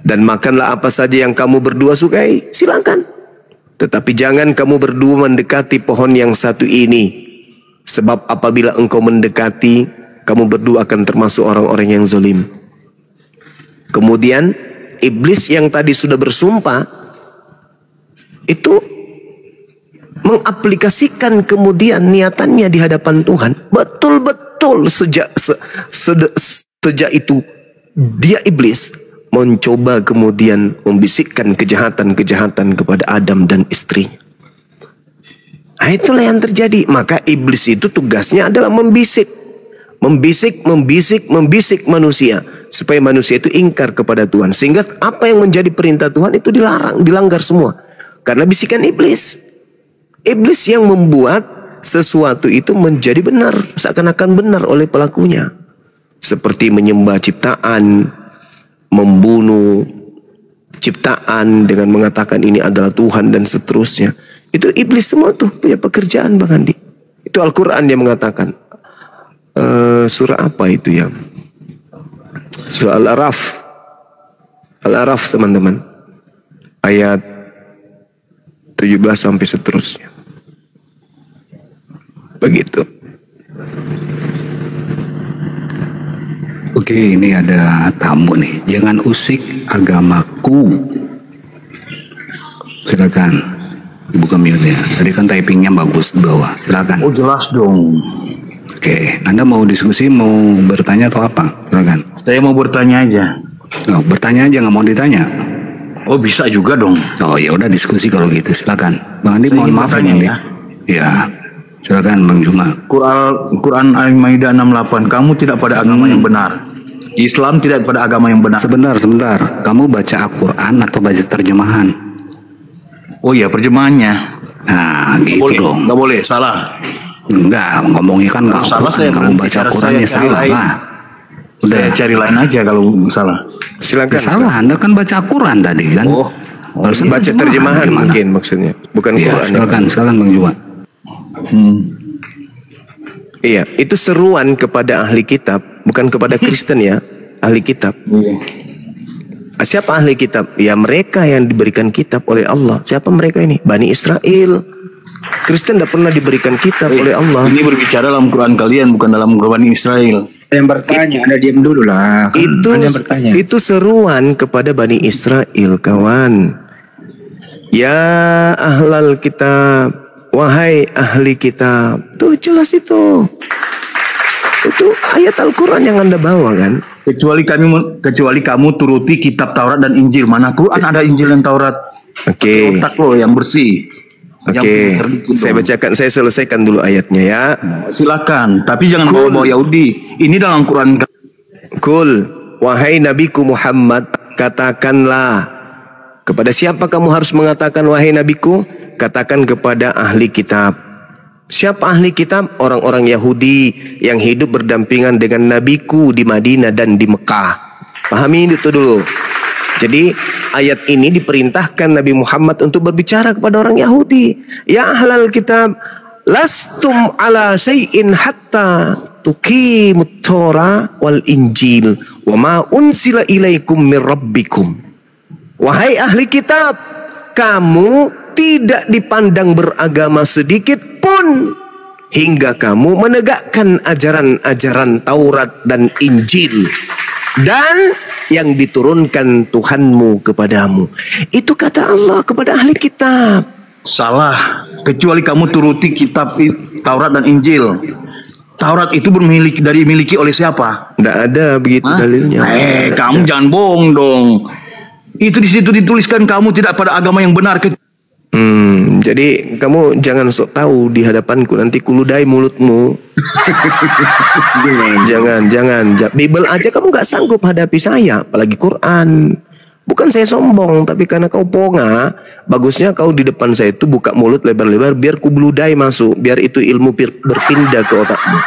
dan makanlah apa saja yang kamu berdua sukai, silakan. Tetapi jangan kamu berdua mendekati pohon yang satu ini, sebab apabila engkau mendekati, kamu berdua akan termasuk orang-orang yang zalim. Kemudian iblis yang tadi sudah bersumpah itu mengaplikasikan kemudian niatannya di hadapan Tuhan. Betul-betul sejak itu dia iblis mencoba kemudian membisikkan kejahatan-kejahatan kepada Adam dan istrinya. Nah, itulah yang terjadi. Maka iblis itu tugasnya adalah membisik manusia supaya manusia itu ingkar kepada Tuhan, sehingga apa yang menjadi perintah Tuhan itu dilarang, dilanggar semua karena bisikan iblis. Iblis yang membuat sesuatu itu menjadi benar, seakan-akan benar oleh pelakunya, seperti menyembah ciptaan, membunuh ciptaan dengan mengatakan ini adalah Tuhan dan seterusnya. Itu iblis semua tuh punya pekerjaan, Bang Andi. Itu Al-Quran yang mengatakan. Surah apa itu ya? Surah Al-Araf. Al-Araf teman-teman. Ayat 17 sampai seterusnya. Begitu. Oke, ini ada tamu nih. Jangan usik agamaku. Silakan dibuka mute ya. Tadi kan typingnya bagus di bawah. Silakan. Oh, jelas dong. Oke, Anda mau diskusi, mau bertanya atau apa? Silakan. Saya mau bertanya aja. Oh, bertanya aja, nggak mau ditanya. Oh, bisa juga dong. Oh, ya udah diskusi kalau gitu. Silakan. Bang Andi, mohon maaf ya. Ya. Silakan Bang Juma. Quran Al-Maidah 68. Kamu tidak pada agama yang benar. Islam tidak pada agama yang benar. Sebentar. Kamu baca Al-Quran atau baca terjemahan? Oh iya, terjemahannya. Nah, gitu dong. Nggak boleh, salah. Enggak, ngomongnya kan nggak salah. Saya kamu baca Qurannya salah lah. Udah, saya cari lain aja kalau salah. Silakan. Salah, Anda kan baca Quran tadi kan. Harus baca terjemahan mungkin maksudnya, bukan ya, Quran. Silakan Bang Juma. Iya, itu seruan kepada ahli kitab, bukan kepada Kristen ya, ahli kitab. Siapa ahli kitab? Ya mereka yang diberikan kitab oleh Allah. Siapa mereka ini? Bani Israel. Kristen tidak pernah diberikan kitab oleh Allah. Ini berbicara dalam Quran kalian, bukan dalam Bani Israel. Yang bertanya, Anda diam dulu lah. Itu seruan kepada Bani Israel, kawan. Ya ahlal kitab, wahai ahli kitab. Tuh jelas itu. Itu ayat Al-Quran yang Anda bawa kan. Kecuali kamu turuti kitab Taurat dan Injil. Mana Quran ada Injil dan Taurat? Oke. Otak lo yang bersih. Oke, saya selesaikan dulu ayatnya ya. Silakan, tapi jangan bawa Yahudi. Ini dalam Quran. Kul, wahai Nabiku Muhammad, katakanlah. Kepada siapa kamu harus mengatakan wahai Nabiku? Katakan kepada ahli kitab. Siapa ahli kitab? Orang-orang Yahudi yang hidup berdampingan dengan Nabiku di Madinah dan di Mekah. Pahami itu dulu. Jadi ayat ini diperintahkan Nabi Muhammad untuk berbicara kepada orang Yahudi. Ya ahlal kitab, lastum ala syai'in hatta tuqimut Torah wal Injil wa ma unsila ilaikum mir rabbikum. Wahai ahli kitab, kamu tidak dipandang beragama sedikit pun hingga kamu menegakkan ajaran-ajaran Taurat dan Injil dan yang diturunkan Tuhanmu kepadamu. Itu kata Allah kepada ahli kitab. Salah, kecuali kamu turuti kitab Taurat dan Injil. Taurat itu dimiliki oleh siapa? Tidak ada begitu dalilnya. Kamu jangan bohong dong. Itu di situ dituliskan kamu tidak pada agama yang benar. Jadi kamu jangan sok tahu di hadapanku, nanti kuludai mulutmu. Jangan. Bible aja kamu gak sanggup hadapi saya, apalagi Quran. Bukan saya sombong, tapi karena kau ponga, bagusnya kau di depan saya itu buka mulut lebar-lebar biar ku beludai masuk, biar itu ilmu berpindah ke otakmu.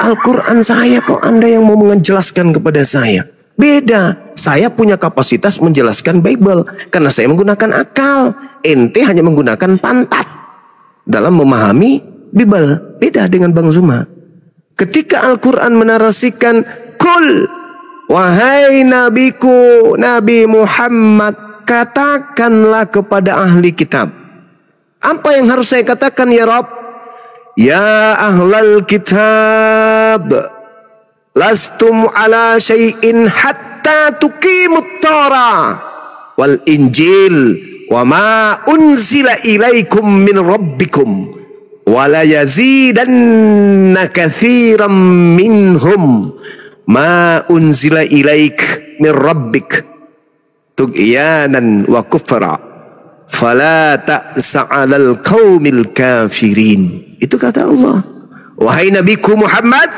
Al-Quran saya kok Anda yang mau menjelaskan kepada saya. Beda, saya punya kapasitas menjelaskan Bible karena saya menggunakan akal. Ente hanya menggunakan pantat dalam memahami Bible. Beda dengan Bang Zuma. Ketika Al-Quran menarasikan kul, wahai nabiku Nabi Muhammad, katakanlah kepada ahli kitab. Apa yang harus saya katakan ya Rabb? Ya ahlal kitab, lastum ala syai'in hatta tuqimut Torah wal Injil wa ma unzila ilaikum min rabbikum wa la yazidanna katsiran minhum ma unzila ilaik min rabbik tughyanan wa kufra fala ta'sa 'alal qaumil kafirin. Itu kata Allah. Wahai nabiku Muhammad,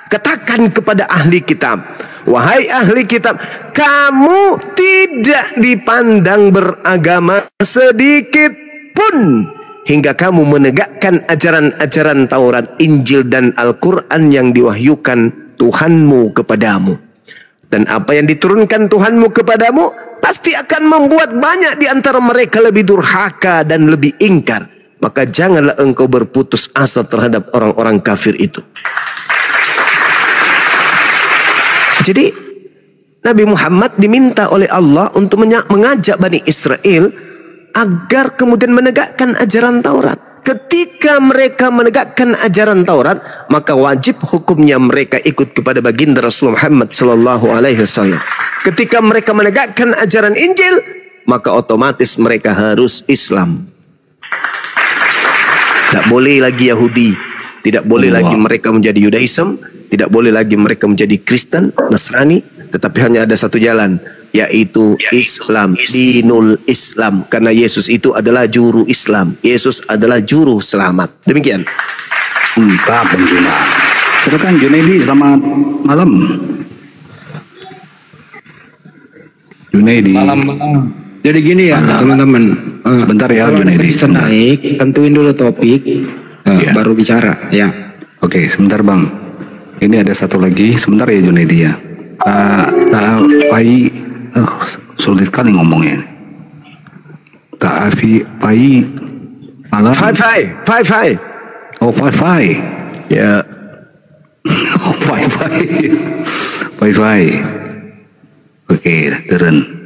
katakan kepada ahli kitab, wahai ahli kitab, kamu tidak dipandang beragama sedikit pun hingga kamu menegakkan ajaran-ajaran Taurat, Injil dan Al-Quran yang diwahyukan Tuhanmu kepadamu. Dan apa yang diturunkan Tuhanmu kepadamu pasti akan membuat banyak di antara mereka lebih durhaka dan lebih ingkar. Maka janganlah engkau berputus asa terhadap orang-orang kafir itu. Jadi Nabi Muhammad diminta oleh Allah untuk mengajak Bani Israel agar kemudian menegakkan ajaran Taurat. Ketika mereka menegakkan ajaran Taurat, maka wajib hukumnya mereka ikut kepada baginda Rasul Muhammad sallallahu alaihi wasallam. Ketika mereka menegakkan ajaran Injil, maka otomatis mereka harus Islam. Tidak boleh lagi Yahudi, tidak boleh lagi mereka menjadi Yudaism, tidak boleh lagi mereka menjadi Kristen, Nasrani, tetapi hanya ada satu jalan, yaitu Islam, dinul Islam. Karena Yesus itu adalah juru Islam, Yesus adalah juru selamat. Demikian. Entah Bang Juna. Silakan Junaidi, selamat malam. Junaidi. Malam. Jadi gini ya teman-teman. Bentar ya Junaidi. Kristen naik, tentuin dulu topik, baru bicara ya. Oke, sebentar Bang. Ini ada satu lagi, sebentar ya Junaidi ya. Sulit sekali ngomongnya. Ta'afi pai malam. Fai. Oh, fai. Ya. Oh, fai. Oke, keren.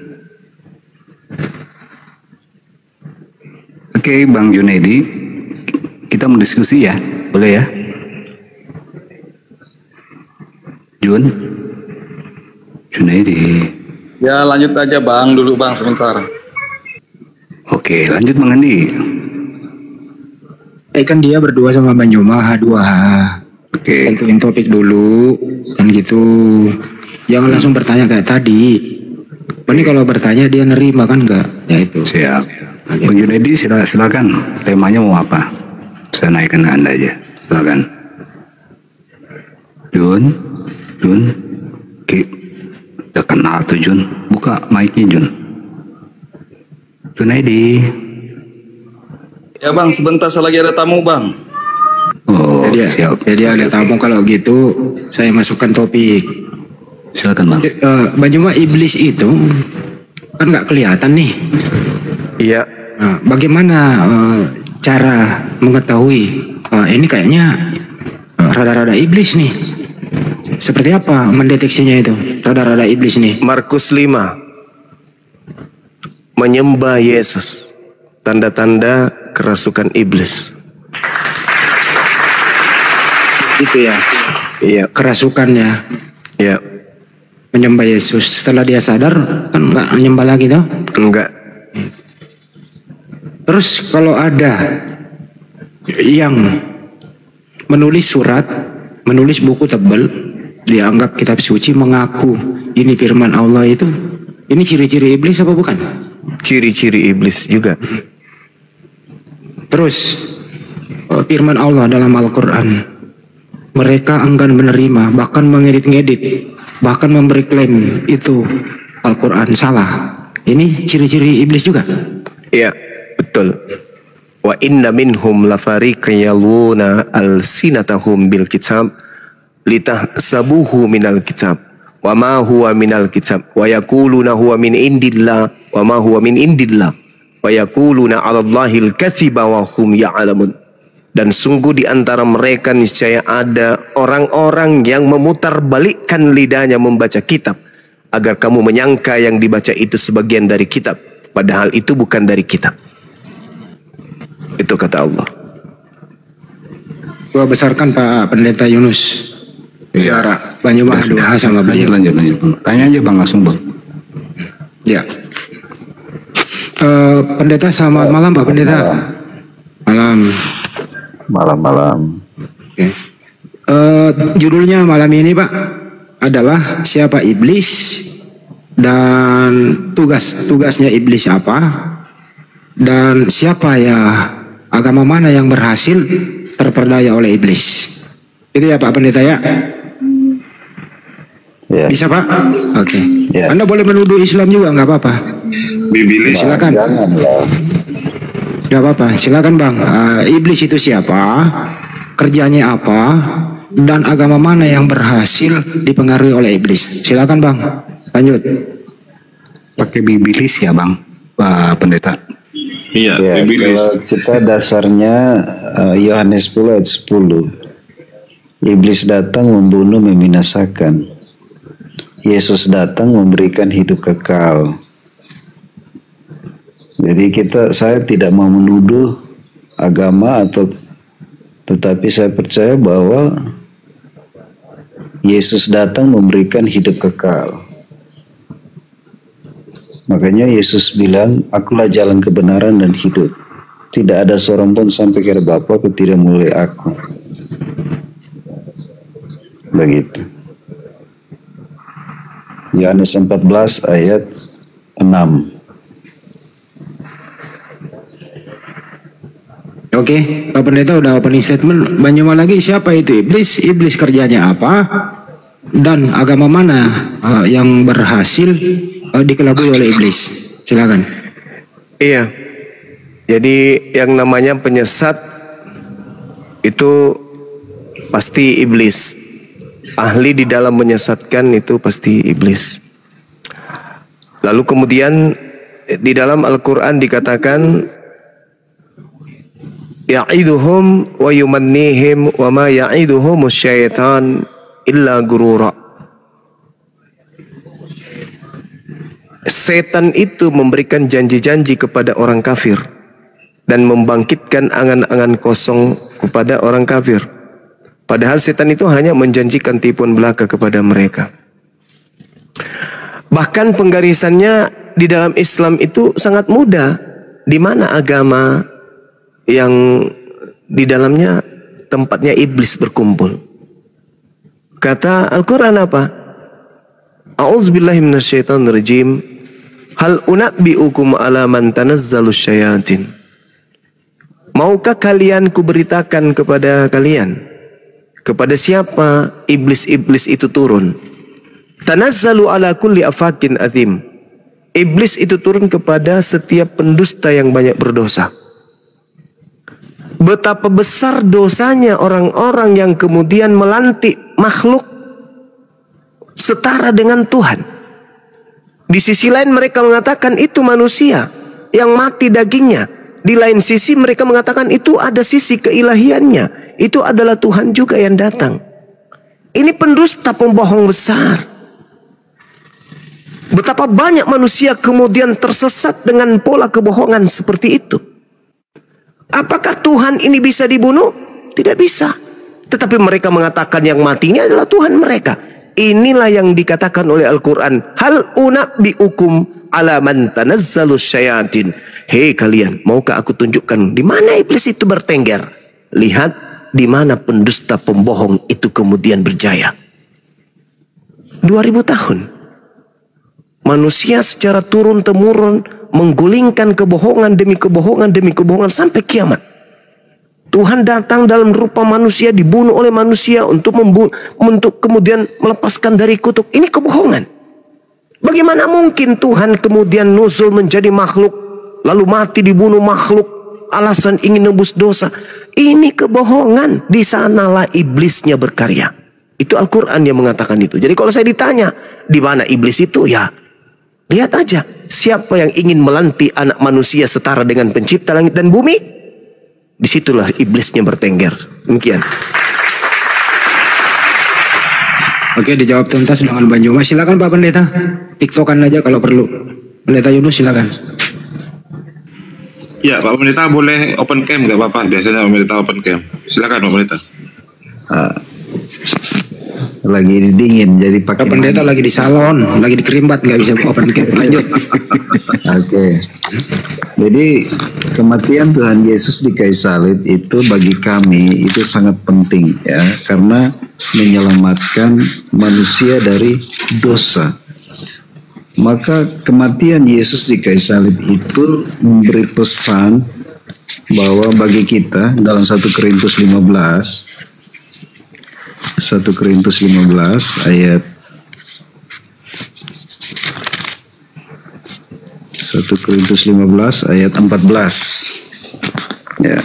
Oke, Bang Junaidi, kita mau diskusi ya, boleh ya? Junaidi. Ya lanjut aja Bang, dulu Bang sebentar. Oke, lanjut Bang Andi. Kan dia berdua sama Bang Juma H2H. Oke. Tentuin topik dulu, kan gitu. Jangan langsung bertanya kayak tadi. Ini kalau bertanya dia nerima kan enggak? Ya itu. Siap. Bang Junaidi silakan. Temanya mau apa? Saya naikkan Anda aja. Silakan. Jun. Oke. Udah kenal tuh Jun. Buka mic-nya Jun. Junaidi. Ya Bang, sebentar saya lagi ada tamu Bang. Oh, siap. Jadi ada tamu, kalau gitu saya masukkan topik. Silakan Bang. Bang Juma, iblis itu kan nggak kelihatan nih. Iya. Nah, bagaimana cara mengetahui ini kayaknya rada-rada iblis nih? Seperti apa mendeteksinya itu? Rada-rada iblis nih. Markus 5. Menyembah Yesus. Tanda-tanda kerasukan iblis. Itu ya. Iya. Kerasukannya. Iya. Menyembah Yesus. Setelah dia sadar kan nggak menyembah lagi toh? Enggak. Terus kalau ada yang menulis surat, menulis buku tebal, dianggap kitab suci, mengaku ini firman Allah itu, ini ciri-ciri iblis apa bukan? Ciri-ciri iblis juga. Terus firman Allah dalam Al-Quran, mereka enggan menerima, bahkan mengedit-ngedit, bahkan memberi klaim itu Al-Quran salah. Ini ciri-ciri iblis juga. Iya, betul. Wa inna minhum lafariqan yaluna alsinatahum bil kitab litahsabuhu minal kitab wa ma huwa minal kitab wa yaquluna huwa min indillah wa ma huwa min indillah wa yaquluna 'alallahil katsiba wa hum ya'lamun. Dan sungguh di antara mereka niscaya ada orang-orang yang memutarbalikkan lidahnya membaca kitab agar kamu menyangka yang dibaca itu sebagian dari kitab, padahal itu bukan dari kitab. Itu kata Allah. Gua besarkan Pak Pendeta Yunus. Iya. Banyumas doa sama beliau. Lanjut. Tanya aja Bang, langsung Bang. Ya. Pendeta, selamat malam Pak Pendeta. Malam. Oke. Judulnya malam ini Pak adalah siapa iblis dan tugasnya iblis apa, dan siapa ya, agama mana yang berhasil terperdaya oleh iblis. Itu ya Pak Pendeta ya. Ya. Bisa Pak? Oke. Ya. Anda boleh menuduh Islam juga nggak apa-apa. Bibilis. Silakan. Nggak apa-apa. Silakan Bang. Iblis itu siapa? Kerjanya apa? Dan agama mana yang berhasil dipengaruhi oleh iblis? Silakan Bang. Lanjut. Pakai bibilis ya Bang, Pak Pendeta. Iya, Ya, bibilis. kalau kita dasarnya Yohanes 10 ayat 10. Iblis datang membunuh, membinasakan. Yesus datang memberikan hidup kekal. Jadi saya tidak mau menuduh agama tetapi saya percaya bahwa Yesus datang memberikan hidup kekal. Makanya Yesus bilang, akulah jalan kebenaran dan hidup. Tidak ada seorang pun sampai kepada Bapa tidak melalui aku. Begitu. Yohanes 14 ayat 6. Oke, Pak Pendeta udah opening statement. Banyumas lagi, siapa itu iblis? Iblis kerjanya apa? Dan agama mana yang berhasil dikelabui oleh iblis? Silakan. Iya. Jadi yang namanya penyesat itu pasti iblis. Ahli di dalam menyesatkan itu pasti iblis. Lalu kemudian di dalam Al-Quran dikatakan ya'iduhum wa yumannihim wa ma ya'iduhum syaitan illa gurura. Setan itu memberikan janji-janji kepada orang kafir dan membangkitkan angan-angan kosong kepada orang kafir. Padahal setan itu hanya menjanjikan tipuan belaka kepada mereka. Bahkan penggarisannya di dalam Islam itu sangat mudah. Di mana agama yang di dalamnya tempatnya iblis berkumpul? Kata Al-Quran apa? A'udzubillahi minasyaitonirrajim. Hal unabbi'ukum ala man tanazzalus syayatin. Maukah kalian kuberitakan kepada kalian kepada siapa iblis-iblis itu turun? Tanazzalu ala kulli afakin azim. Iblis itu turun kepada setiap pendusta yang banyak berdosa. Betapa besar dosanya orang-orang yang kemudian melantik makhluk setara dengan Tuhan. Di sisi lain mereka mengatakan itu manusia yang mati dagingnya. Di lain sisi mereka mengatakan itu ada sisi keilahiannya. Itu adalah Tuhan juga yang datang. Ini pendusta pembohong besar. Betapa banyak manusia kemudian tersesat dengan pola kebohongan seperti itu. Apakah Tuhan ini bisa dibunuh? Tidak bisa. Tetapi mereka mengatakan yang mati ini adalah Tuhan mereka. Inilah yang dikatakan oleh Al-Quran. Hal unabbi'ukum ala man tanazzalu syayatin. Hei kalian, maukah aku tunjukkan di mana iblis itu bertengger? Lihat di mana pendusta pembohong itu kemudian berjaya. 2000 tahun. Manusia secara turun-temurun menggulingkan kebohongan demi kebohongan demi kebohongan sampai kiamat. Tuhan datang dalam rupa manusia, dibunuh oleh manusia untuk kemudian melepaskan dari kutuk. Ini kebohongan. Bagaimana mungkin Tuhan kemudian nuzul menjadi makhluk, lalu mati dibunuh makhluk, alasan ingin nebus dosa. Ini kebohongan. Di sanalah iblisnya berkarya. Itu Al-Quran yang mengatakan itu. Jadi kalau saya ditanya, di mana iblis itu? Ya, lihat aja. Siapa yang ingin melantik anak manusia setara dengan pencipta langit dan bumi? Disitulah iblisnya bertengger. Demikian. Oke, dijawab tuntas dengan Bang Juma. Silakan Pak Pendeta. TikTokan aja kalau perlu. Pendeta Yunus silakan. Ya, Pak Pendeta boleh open cam nggak Bapak? Biasanya Pak Pendeta open cam. Silakan Pak Pendeta. Lagi dingin jadi pakai. Pak Pendeta lagi di salon, lagi di kerimbat, nggak bisa open cam. Lanjut. Oke. Jadi kematian Tuhan Yesus di kayu salib itu bagi kami itu sangat penting ya, karena menyelamatkan manusia dari dosa. Maka kematian Yesus di kayu salib itu memberi pesan bahwa bagi kita dalam 1 Korintus 15 ayat 1 Korintus 15 ayat 14 ya.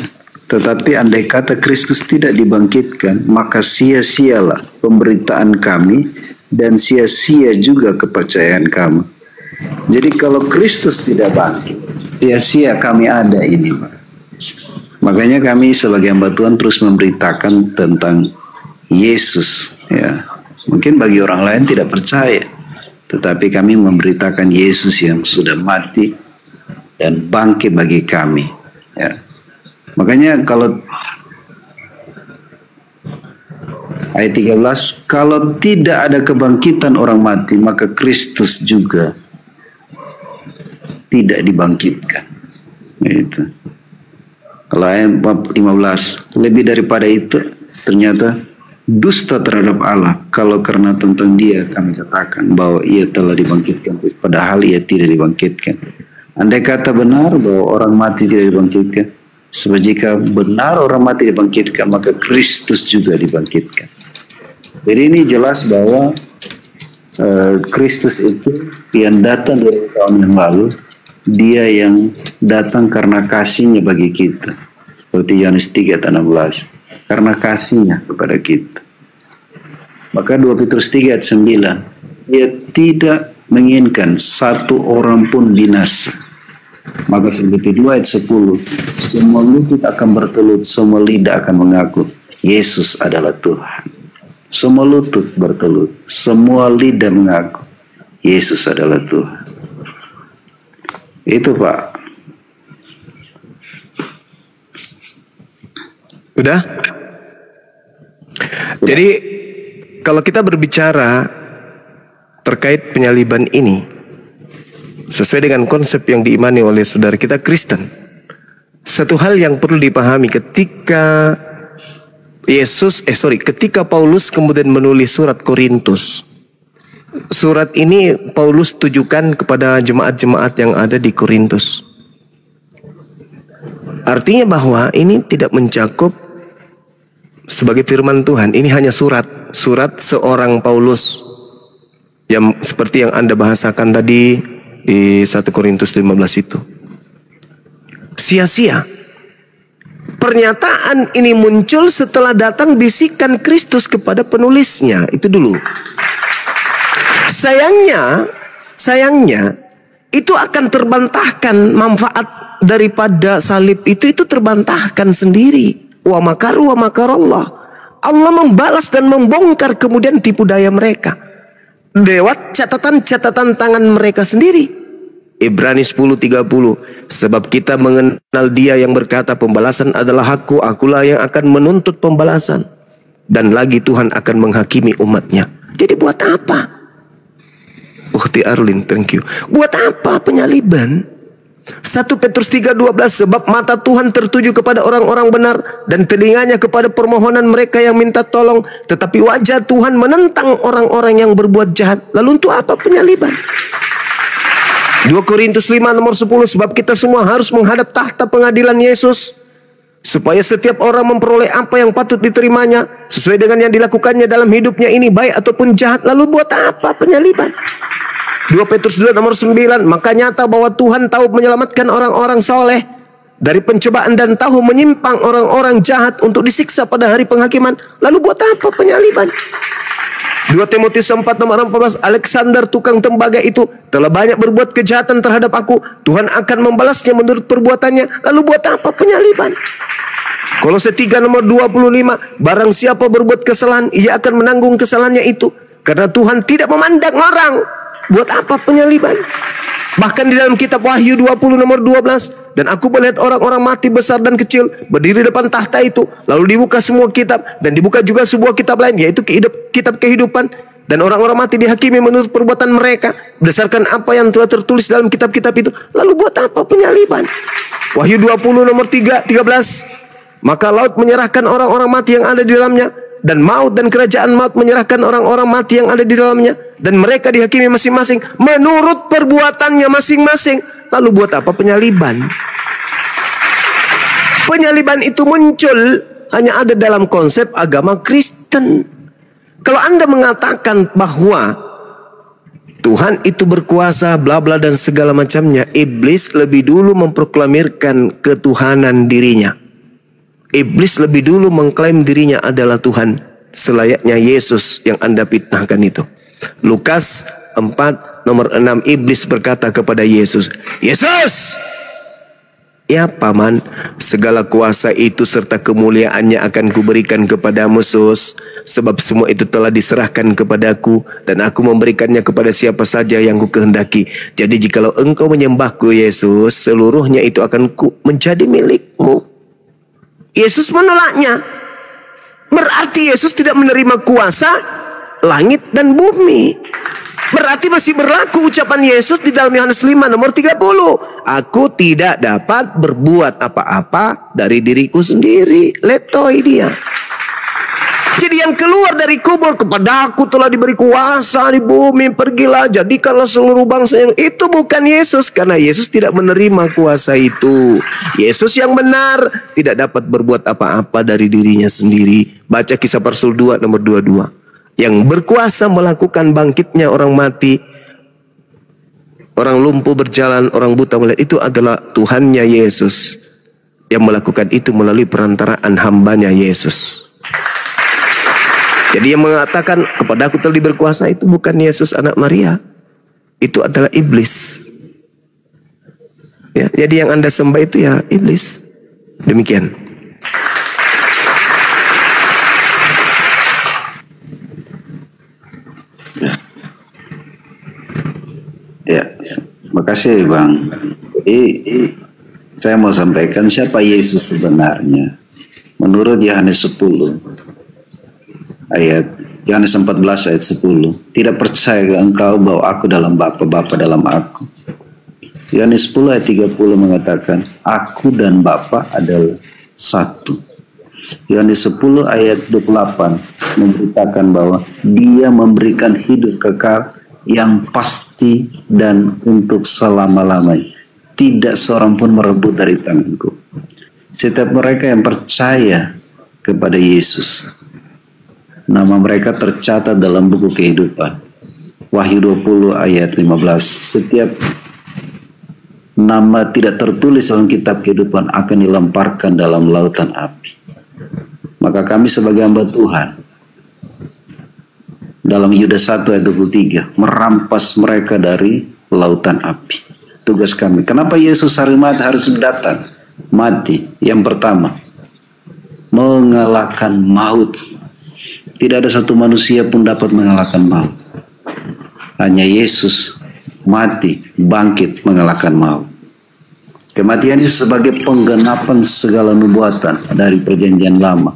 Tetapi andai kata Kristus tidak dibangkitkan, maka sia-sialah pemberitaan kami dan sia-sia juga kepercayaan kamu. Jadi kalau Kristus tidak bangkit, sia-sia kami ada ini, Pak. Makanya kami sebagai hamba Tuhan terus memberitakan tentang Yesus ya. Mungkin bagi orang lain tidak percaya, tetapi kami memberitakan Yesus yang sudah mati dan bangkit bagi kami ya. Makanya kalau ayat 13, kalau tidak ada kebangkitan orang mati, maka Kristus juga tidak dibangkitkan. Itu. Kalau ayat 15, lebih daripada itu ternyata dusta terhadap Allah kalau karena tentang dia kami katakan bahwa ia telah dibangkitkan, padahal ia tidak dibangkitkan. Andai kata benar bahwa orang mati tidak dibangkitkan, sebab jika benar orang mati dibangkitkan, maka Kristus juga dibangkitkan. Jadi ini jelas bahwa Kristus itu yang datang dari tahun yang lalu, dia yang datang karena kasihnya bagi kita, seperti Yohanes 3:16. Karena kasihnya kepada kita. Maka 2 Petrus 3 ayat 9, dia tidak menginginkan satu orang pun binasa. Maka Filipi 2 ayat 10, semua lutut akan bertelut, semua lidah akan mengaku Yesus adalah Tuhan. Semua lutut bertelut, semua lidah mengaku Yesus adalah Tuhan. Itu Pak. Udah? Jadi kalau kita berbicara terkait penyaliban ini sesuai dengan konsep yang diimani oleh saudara kita Kristen, satu hal yang perlu dipahami ketika ketika Paulus kemudian menulis surat Korintus. Surat ini Paulus tujukan kepada jemaat-jemaat yang ada di Korintus. Artinya bahwa ini tidak mencakup sebagai firman Tuhan, ini hanya surat seorang Paulus yang seperti yang Anda bahasakan tadi di 1 Korintus 15 itu. Sia-sia. Pernyataan ini muncul setelah datang bisikan Kristus kepada penulisnya. Itu dulu. Sayangnya Sayangnya itu akan terbantahkan, manfaat daripada salib itu terbantahkan sendiri. Wa makaru wa makarallah. Allah membalas dan membongkar kemudian tipu daya mereka lewat catatan-catatan tangan mereka sendiri. Ibrani 10:30, sebab kita mengenal Dia yang berkata pembalasan adalah hakku, akulah yang akan menuntut pembalasan, dan lagi Tuhan akan menghakimi umatnya. Jadi buat apa? Ukhti Arlin, thank you. Buat apa penyaliban? 1 Petrus 3:12, sebab mata Tuhan tertuju kepada orang-orang benar dan telinganya kepada permohonan mereka yang minta tolong, tetapi wajah Tuhan menentang orang-orang yang berbuat jahat. Lalu untuk apa penyaliban? 2 Korintus 5:10, sebab kita semua harus menghadap tahta pengadilan Yesus, supaya setiap orang memperoleh apa yang patut diterimanya sesuai dengan yang dilakukannya dalam hidupnya ini, baik ataupun jahat. Lalu buat apa penyaliban? 2 Petrus 2:9, maka nyata bahwa Tuhan tahu menyelamatkan orang-orang soleh dari pencobaan dan tahu menyimpang orang-orang jahat untuk disiksa pada hari penghakiman. Lalu buat apa penyaliban? 2 Timotius 4:14, Alexander tukang tembaga itu telah banyak berbuat kejahatan terhadap aku, Tuhan akan membalasnya menurut perbuatannya. Lalu buat apa penyaliban? Kolose 3:25, barang siapa berbuat kesalahan, ia akan menanggung kesalahannya itu, karena Tuhan tidak memandang orang. Buat apa penyaliban? Bahkan di dalam kitab Wahyu 20:12, dan aku melihat orang-orang mati besar dan kecil berdiri depan tahta itu, lalu dibuka semua kitab, dan dibuka juga sebuah kitab lain, yaitu kitab kehidupan, dan orang-orang mati dihakimi menurut perbuatan mereka berdasarkan apa yang telah tertulis dalam kitab-kitab itu. Lalu buat apa penyaliban? Wahyu 20:13, maka laut menyerahkan orang-orang mati yang ada di dalamnya, dan maut dan kerajaan maut menyerahkan orang-orang mati yang ada di dalamnya, dan mereka dihakimi masing-masing menurut perbuatannya masing-masing. Lalu buat apa penyaliban? Penyaliban itu muncul hanya ada dalam konsep agama Kristen. Kalau Anda mengatakan bahwa Tuhan itu berkuasa bla bla dan segala macamnya, iblis lebih dulu memproklamirkan ketuhanan dirinya. Iblis lebih dulu mengklaim dirinya adalah Tuhan, selayaknya Yesus yang Anda fitnahkan itu. Lukas 4:6, iblis berkata kepada Yesus, Yesus, ya paman, segala kuasa itu serta kemuliaannya akan kuberikan kepadamu, Sus, sebab semua itu telah diserahkan kepadaku, dan aku memberikannya kepada siapa saja yang ku kehendaki. Jadi jikalau engkau menyembahku, Yesus, seluruhnya itu akan menjadi milikmu. Yesus menolaknya. Berarti Yesus tidak menerima kuasa langit dan bumi. Berarti masih berlaku ucapan Yesus di dalam Yohanes 5:30. Aku tidak dapat berbuat apa-apa dari diriku sendiri. Letoi dia. Jadi yang keluar dari kubur, kepada aku telah diberi kuasa di bumi, pergilah jadikanlah seluruh bangsa yang, itu bukan Yesus, karena Yesus tidak menerima kuasa itu. Yesus yang benar tidak dapat berbuat apa-apa dari dirinya sendiri. Baca Kisah para Rasul 2:22. Yang berkuasa melakukan bangkitnya orang mati, orang lumpuh berjalan, orang buta melihat, itu adalah Tuhannya Yesus yang melakukan itu melalui perantaraan hambanya Yesus. Jadi yang mengatakan kepada aku telah diberi kuasa itu bukan Yesus anak Maria, itu adalah iblis. Ya, jadi yang Anda sembah itu ya iblis. Demikian. Ya, terima kasih Bang. Jadi saya mau sampaikan siapa Yesus sebenarnya. Menurut Yohanes 10 ayat Yohanes 14 ayat 10, tidak percaya engkau bahwa aku dalam Bapa, Bapa dalam aku. Yohanes 10 ayat 30 mengatakan aku dan Bapa adalah satu. Yohanes 10 ayat 28 memberitakan bahwa Dia memberikan hidup kekal yang pasti dan untuk selama-lamanya. Tidak seorang pun merebut dari tanganku. Setiap mereka yang percaya kepada Yesus, nama mereka tercatat dalam buku kehidupan. Wahyu 20 ayat 15. Setiap nama tidak tertulis dalam kitab kehidupan akan dilemparkan dalam lautan api. Maka kami sebagai hamba Tuhan dalam Yudas 1 ayat 23, merampas mereka dari lautan api. Tugas kami. Kenapa Yesus harus datang? Mati. Yang pertama, mengalahkan maut. Tidak ada satu manusia pun dapat mengalahkan maut. Hanya Yesus mati, bangkit, mengalahkan maut. Kematian Yesus sebagai penggenapan segala nubuatan dari perjanjian lama.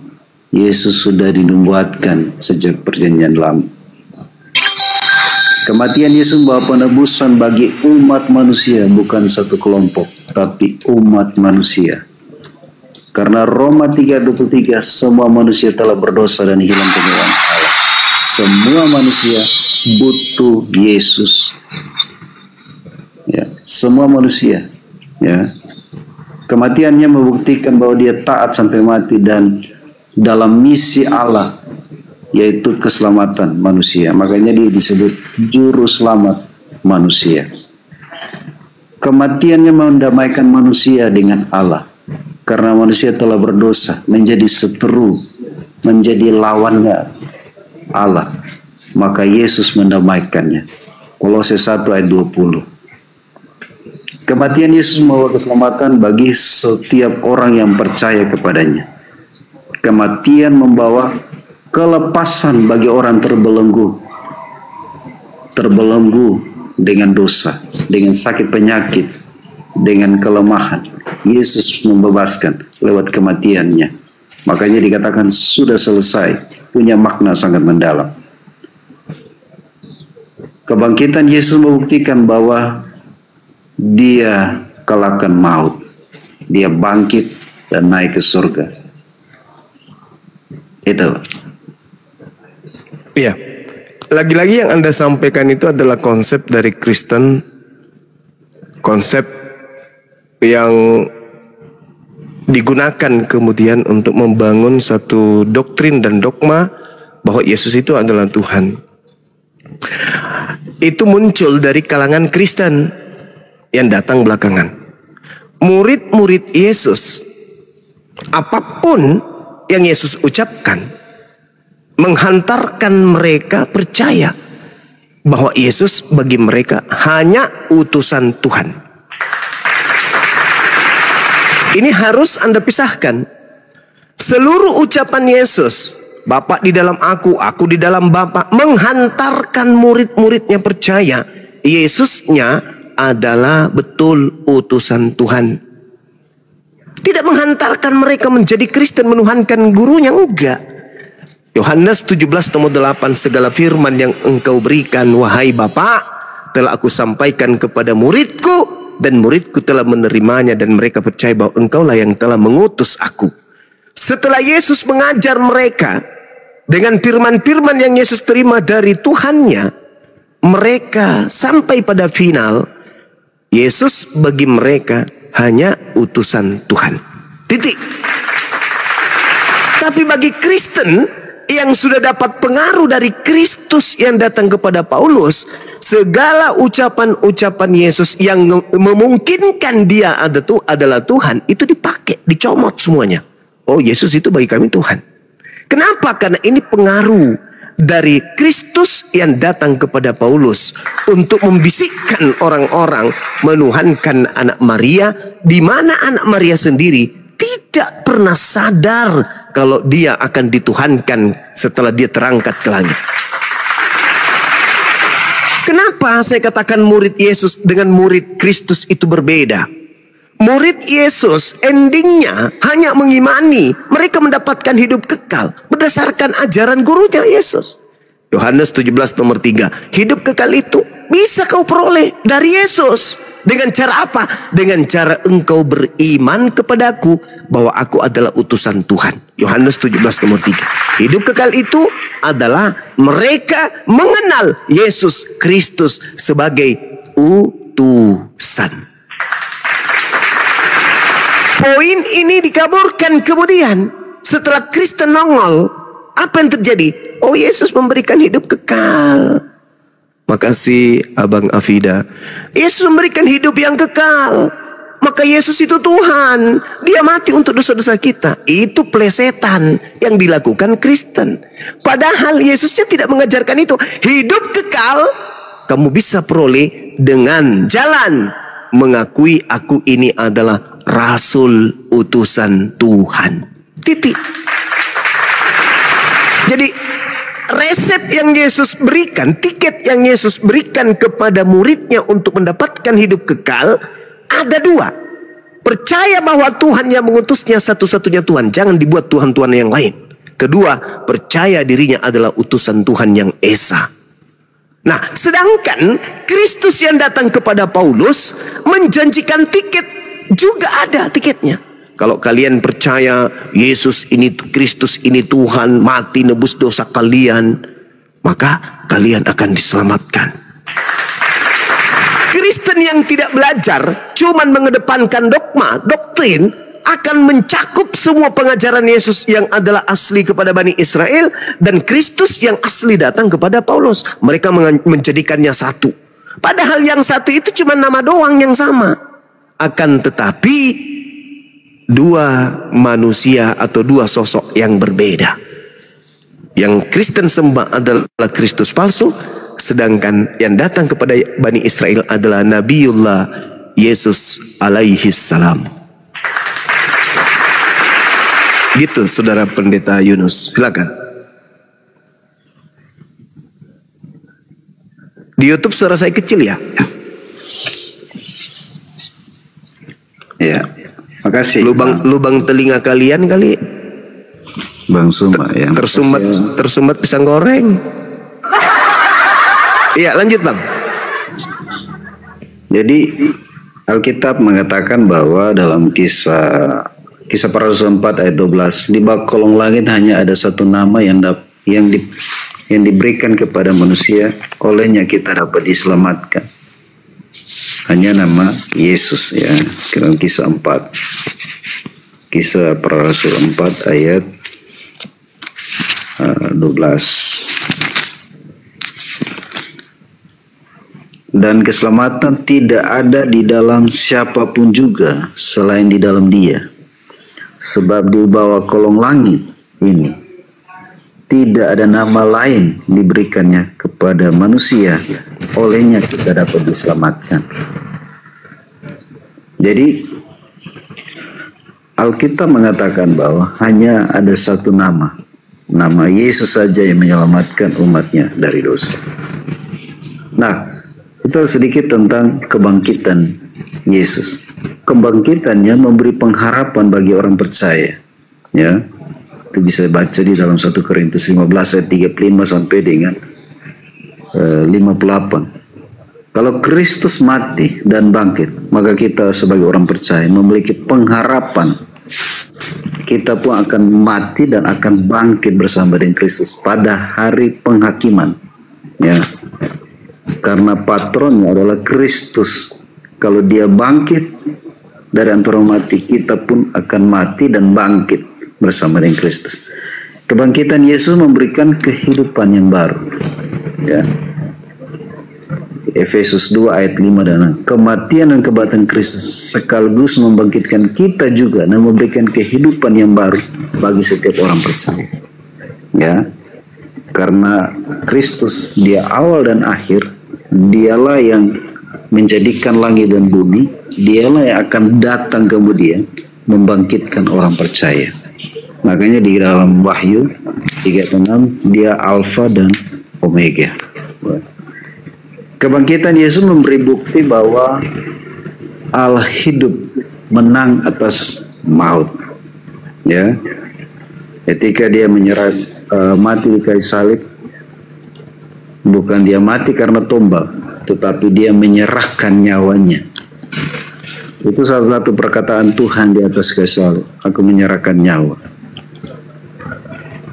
Yesus sudah dinubuatkan sejak perjanjian lama. Kematian Yesus membawa penebusan bagi umat manusia, bukan satu kelompok, tapi umat manusia. Karena Roma 3:23, semua manusia telah berdosa dan hilang kemuliaan Allah. Semua manusia butuh Yesus. Ya, semua manusia. Ya, kematiannya membuktikan bahwa dia taat sampai mati dan dalam misi Allah, yaitu keselamatan manusia. Makanya dia disebut juru selamat manusia. Kematiannya mendamaikan manusia dengan Allah. Karena manusia telah berdosa, menjadi seteru, menjadi lawannya Allah. Maka Yesus mendamaikannya. Kolose 1 ayat 20. Kematian Yesus membawa keselamatan bagi setiap orang yang percaya kepadanya. Kematian membawa kelepasan bagi orang terbelenggu dengan dosa, dengan sakit penyakit, dengan kelemahan. Yesus membebaskan lewat kematiannya. Makanya dikatakan sudah selesai, punya makna sangat mendalam. Kebangkitan Yesus membuktikan bahwa dia kalahkan maut. Dia bangkit dan naik ke surga. Itu. Iya. Lagi-lagi yang Anda sampaikan itu adalah konsep dari Kristen. Konsep yang digunakan kemudian untuk membangun satu doktrin dan dogma bahwa Yesus itu adalah Tuhan. Itu muncul dari kalangan Kristen yang datang belakangan. Murid-murid Yesus, apapun yang Yesus ucapkan, menghantarkan mereka percaya bahwa Yesus bagi mereka hanya utusan Tuhan. Ini harus Anda pisahkan. Seluruh ucapan Yesus, Bapa di dalam aku di dalam Bapa, menghantarkan murid-muridnya percaya Yesusnya adalah betul utusan Tuhan. Tidak menghantarkan mereka menjadi Kristen, menuhankan gurunya, enggak. Yohanes 17:8, segala firman yang engkau berikan wahai Bapa telah aku sampaikan kepada muridku, dan muridku telah menerimanya, dan mereka percaya bahwa engkaulah yang telah mengutus aku. Setelah Yesus mengajar mereka dengan firman-firman yang Yesus terima dari Tuhannya, mereka sampai pada final, Yesus bagi mereka hanya utusan Tuhan. Titik. Tapi bagi Kristen yang sudah dapat pengaruh dari Kristus yang datang kepada Paulus, segala ucapan-ucapan Yesus yang memungkinkan dia adalah Tuhan, itu dipakai, dicomot semuanya. Oh, Yesus itu bagi kami Tuhan. Kenapa? Karena ini pengaruh dari Kristus yang datang kepada Paulus untuk membisikkan orang-orang menuhankan anak Maria, di mana anak Maria sendiri tidak pernah sadar kalau dia akan dituhankan setelah dia terangkat ke langit. Kenapa saya katakan murid Yesus dengan murid Kristus itu berbeda? Murid Yesus endingnya hanya mengimani, mereka mendapatkan hidup kekal berdasarkan ajaran gurunya Yesus. Yohanes 17:3, hidup kekal itu bisa kau peroleh dari Yesus. Dengan cara apa? Dengan cara engkau beriman kepadaku bahwa aku adalah utusan Tuhan. Yohanes 17:3. Hidup kekal itu adalah mereka mengenal Yesus Kristus sebagai utusan. Poin ini dikaburkan kemudian setelah Kristen nongol. Apa yang terjadi? Oh, Yesus memberikan hidup kekal. Makasih Abang Afida. Yesus memberikan hidup yang kekal. maka Yesus itu Tuhan. Dia mati untuk dosa-dosa kita. Itu plesetan yang dilakukan Kristen. Padahal Yesusnya tidak mengajarkan itu. Hidup kekal kamu bisa peroleh dengan jalan mengakui aku ini adalah Rasul utusan Tuhan. Titik. Jadi resep yang Yesus berikan, tiket yang Yesus berikan kepada muridnya untuk mendapatkan hidup kekal ada dua. Percaya bahwa Tuhan yang mengutusnya satu-satunya Tuhan, jangan dibuat Tuhan-Tuhan yang lain. Kedua, percaya dirinya adalah utusan Tuhan yang esa. Nah, sedangkan Kristus yang datang kepada Paulus menjanjikan tiket, juga ada tiketnya. Kalau kalian percaya Yesus ini, Kristus ini Tuhan, mati nebus dosa kalian, maka kalian akan diselamatkan. Kristen yang tidak belajar, cuman mengedepankan dogma, doktrin, akan mencakup semua pengajaran Yesus yang adalah asli kepada Bani Israel dan Kristus yang asli datang kepada Paulus. Mereka menjadikannya satu. Padahal yang satu itu cuma nama doang yang sama. Akan tetapi dua manusia atau dua sosok yang berbeda. Yang Kristen sembah adalah Kristus palsu, sedangkan yang datang kepada Bani Israel adalah Nabiullah Yesus alaihi salam. Gitu Saudara Pendeta Yunus, silakan. Di YouTube suara saya kecil ya? Ya, makasih. Lubang telinga kalian kali Bang Suma ya. Tersumbat pisang goreng. Iya, lanjut Bang. Jadi Alkitab mengatakan bahwa dalam kisah para Rasul 4 ayat 12, di bawah kolong langit hanya ada satu nama yang diberikan kepada manusia, olehnya kita dapat diselamatkan. Hanya nama Yesus ya. Dalam kisah 4. Kisah para Rasul 4 ayat 12. Dan keselamatan tidak ada di dalam siapapun juga selain di dalam Dia. Sebab di bawah kolong langit ini tidak ada nama lain diberikannya kepada manusia, olehnya kita dapat diselamatkan. Jadi Alkitab mengatakan bahwa hanya ada satu nama Yesus saja yang menyelamatkan umatnya dari dosa. Nah, itu sedikit tentang kebangkitan Yesus. Kebangkitannya memberi pengharapan bagi orang percaya. Ya, itu bisa baca di dalam 1 Korintus 15 ayat 35 sampai dengan 58. Kalau Kristus mati dan bangkit, maka kita sebagai orang percaya memiliki pengharapan. Kita pun akan mati dan akan bangkit bersama dengan Kristus pada hari penghakiman. Ya, karena patronnya adalah Kristus. Kalau dia bangkit dari antara mati, kita pun akan mati dan bangkit bersama dengan Kristus. Kebangkitan Yesus memberikan kehidupan yang baru. Ya. Efesus 2 ayat 5 dan 6. Kematian dan kebangkitan Kristus sekaligus membangkitkan kita juga dan memberikan kehidupan yang baru bagi setiap orang percaya. Ya. Karena Kristus dia awal dan akhir, dialah yang menjadikan langit dan bumi, dialah yang akan datang kemudian membangkitkan orang percaya. Makanya di dalam Wahyu 3:6 dia Alfa dan Omega. Kebangkitan Yesus memberi bukti bahwa Allah hidup menang atas maut. Ya, ketika dia menyerah mati di kayu salib, bukan dia mati karena tumbal, tetapi dia menyerahkan nyawanya. Itu salah satu perkataan Tuhan di atas kayu salib. Aku menyerahkan nyawa.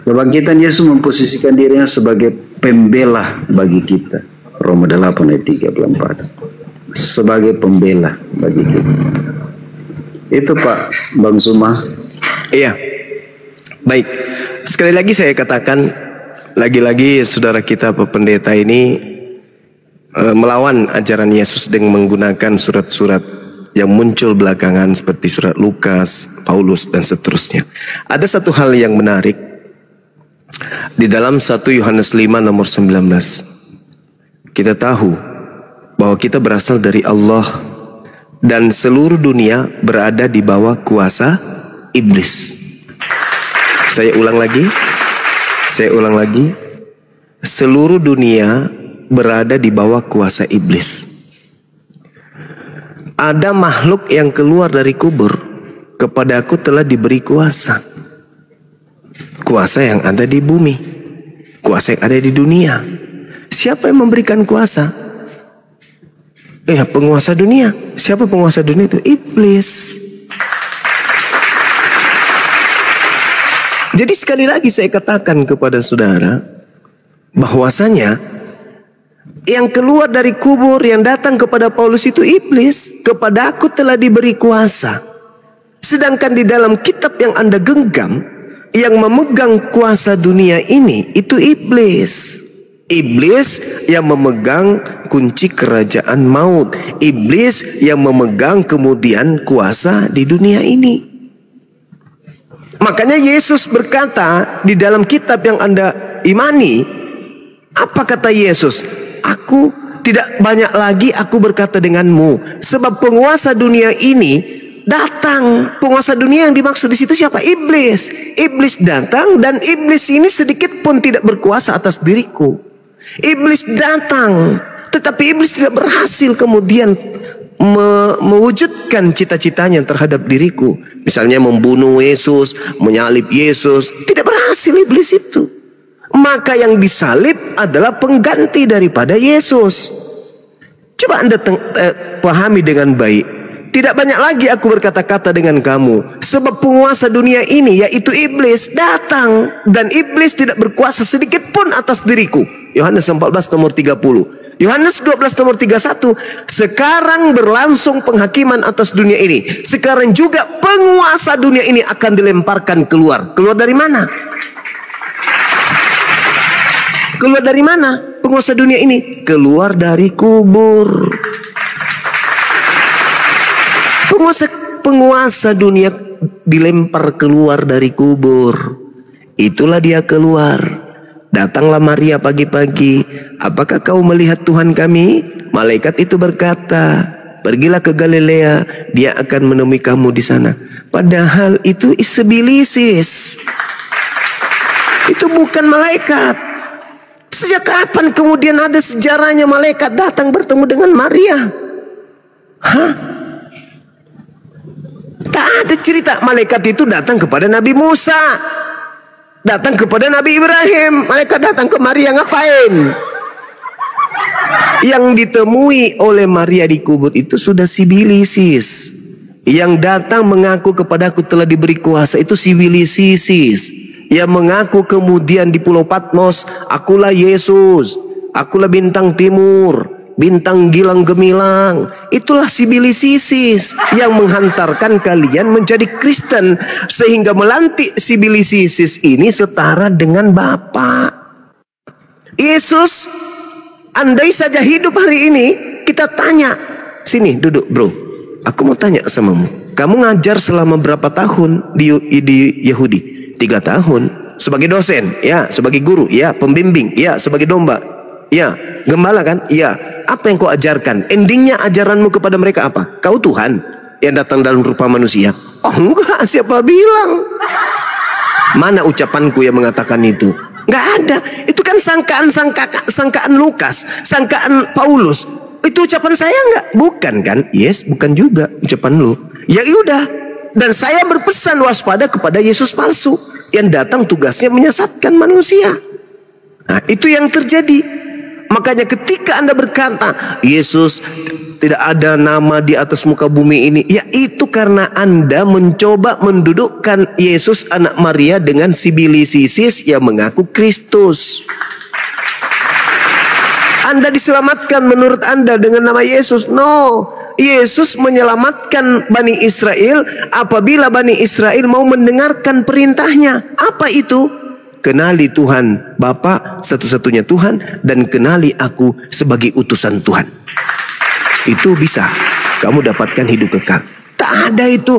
Kebangkitan Yesus memposisikan dirinya sebagai pembela bagi kita. Roma 8 ayat 34. Sebagai pembela bagi kita. Itu Pak Bang Suma. Iya. Baik. Sekali lagi saya katakan, lagi-lagi saudara kita Pak Pendeta ini melawan ajaran Yesus dengan menggunakan surat-surat yang muncul belakangan seperti surat Lukas, Paulus dan seterusnya. Ada satu hal yang menarik di dalam 1 Yohanes 5 nomor 19. Kita tahu bahwa kita berasal dari Allah dan seluruh dunia berada di bawah kuasa iblis. Saya ulang lagi. Seluruh dunia berada di bawah kuasa iblis. Ada makhluk yang keluar dari kubur, kepadaku telah diberi kuasa. Kuasa yang ada di bumi, kuasa yang ada di dunia. Siapa yang memberikan kuasa? Penguasa dunia. Siapa penguasa dunia itu? Iblis. Jadi sekali lagi saya katakan kepada saudara, bahwasanya yang keluar dari kubur, yang datang kepada Paulus itu iblis. Kepadaku telah diberi kuasa. Sedangkan di dalam kitab yang Anda genggam, yang memegang kuasa dunia ini itu iblis. Iblis yang memegang kunci kerajaan maut. Iblis yang memegang kemudian kuasa di dunia ini. Makanya Yesus berkata di dalam kitab yang Anda imani, apa kata Yesus? Aku tidak banyak lagi aku berkata denganmu, sebab penguasa dunia ini datang. Penguasa dunia yang dimaksud di situ siapa? Iblis. Iblis datang dan iblis ini sedikit pun tidak berkuasa atas diriku. Iblis datang, tetapi iblis tidak berhasil kemudian mewujudkan cita-citanya terhadap diriku. Misalnya membunuh Yesus, menyalib Yesus. Tidak berhasil iblis itu. Maka yang disalib adalah pengganti daripada Yesus. Coba Anda pahami dengan baik. Tidak banyak lagi aku berkata-kata dengan kamu, sebab penguasa dunia ini yaitu iblis datang, dan iblis tidak berkuasa sedikit pun atas diriku. Yohanes 14 nomor 30. Yohanes 12 nomor 31, sekarang berlangsung penghakiman atas dunia ini. Sekarang juga penguasa dunia ini akan dilemparkan keluar. Keluar dari mana? Keluar dari mana penguasa dunia ini? Keluar dari kubur. Penguasa dunia dilempar keluar dari kubur. Itulah dia keluar. Datanglah Maria pagi-pagi. Apakah kau melihat Tuhan kami? Malaikat itu berkata, pergilah ke Galilea, dia akan menemui kamu di sana. Padahal itu Ibilisis. Itu bukan malaikat. Sejak kapan kemudian ada sejarahnya malaikat datang bertemu dengan Maria? Tak ada cerita malaikat itu datang kepada Nabi Musa, datang kepada Nabi Ibrahim. Malaikat datang ke Maria ngapain? Yang ditemui oleh Maria di kubur itu sudah Ibilisis. Yang datang mengaku kepadaku telah diberi kuasa itu Ibilisis. Yang mengaku kemudian di Pulau Patmos, akulah Yesus, akulah bintang timur, bintang gilang gemilang. Itulah Ibilisis yang menghantarkan kalian menjadi Kristen, sehingga melantik Ibilisis ini setara dengan Bapa. Yesus, andai saja hidup hari ini, kita tanya, sini duduk bro, aku mau tanya samamu, kamu ngajar selama berapa tahun di Yahudi? 3 tahun. Sebagai dosen, ya. Sebagai guru, ya. Pembimbing, ya. Sebagai domba, ya. Gembala kan, ya. Apa yang kau ajarkan? Endingnya ajaranmu kepada mereka apa? Kau Tuhan yang datang dalam rupa manusia? Oh enggak, siapa bilang? Mana ucapanku yang mengatakan itu? Enggak ada. Itu kan sangkaan Lukas, sangkaan Paulus. Itu ucapan saya enggak? Bukan kan? Yes, bukan juga ucapan lu. Ya udah. Dan saya berpesan waspada kepada Yesus palsu yang datang tugasnya menyesatkan manusia. Nah, itu yang terjadi. Makanya ketika Anda berkata Yesus tidak ada nama di atas muka bumi ini, ya itu karena Anda mencoba mendudukkan Yesus anak Maria dengan Ibilisis yang mengaku Kristus. Anda diselamatkan menurut Anda dengan nama Yesus? No. Yesus menyelamatkan Bani Israel apabila Bani Israel mau mendengarkan perintahnya. Apa itu? Kenali Tuhan Bapa satu-satunya Tuhan, dan kenali aku sebagai utusan Tuhan. Itu bisa. kamu dapatkan hidup kekal. Tak ada itu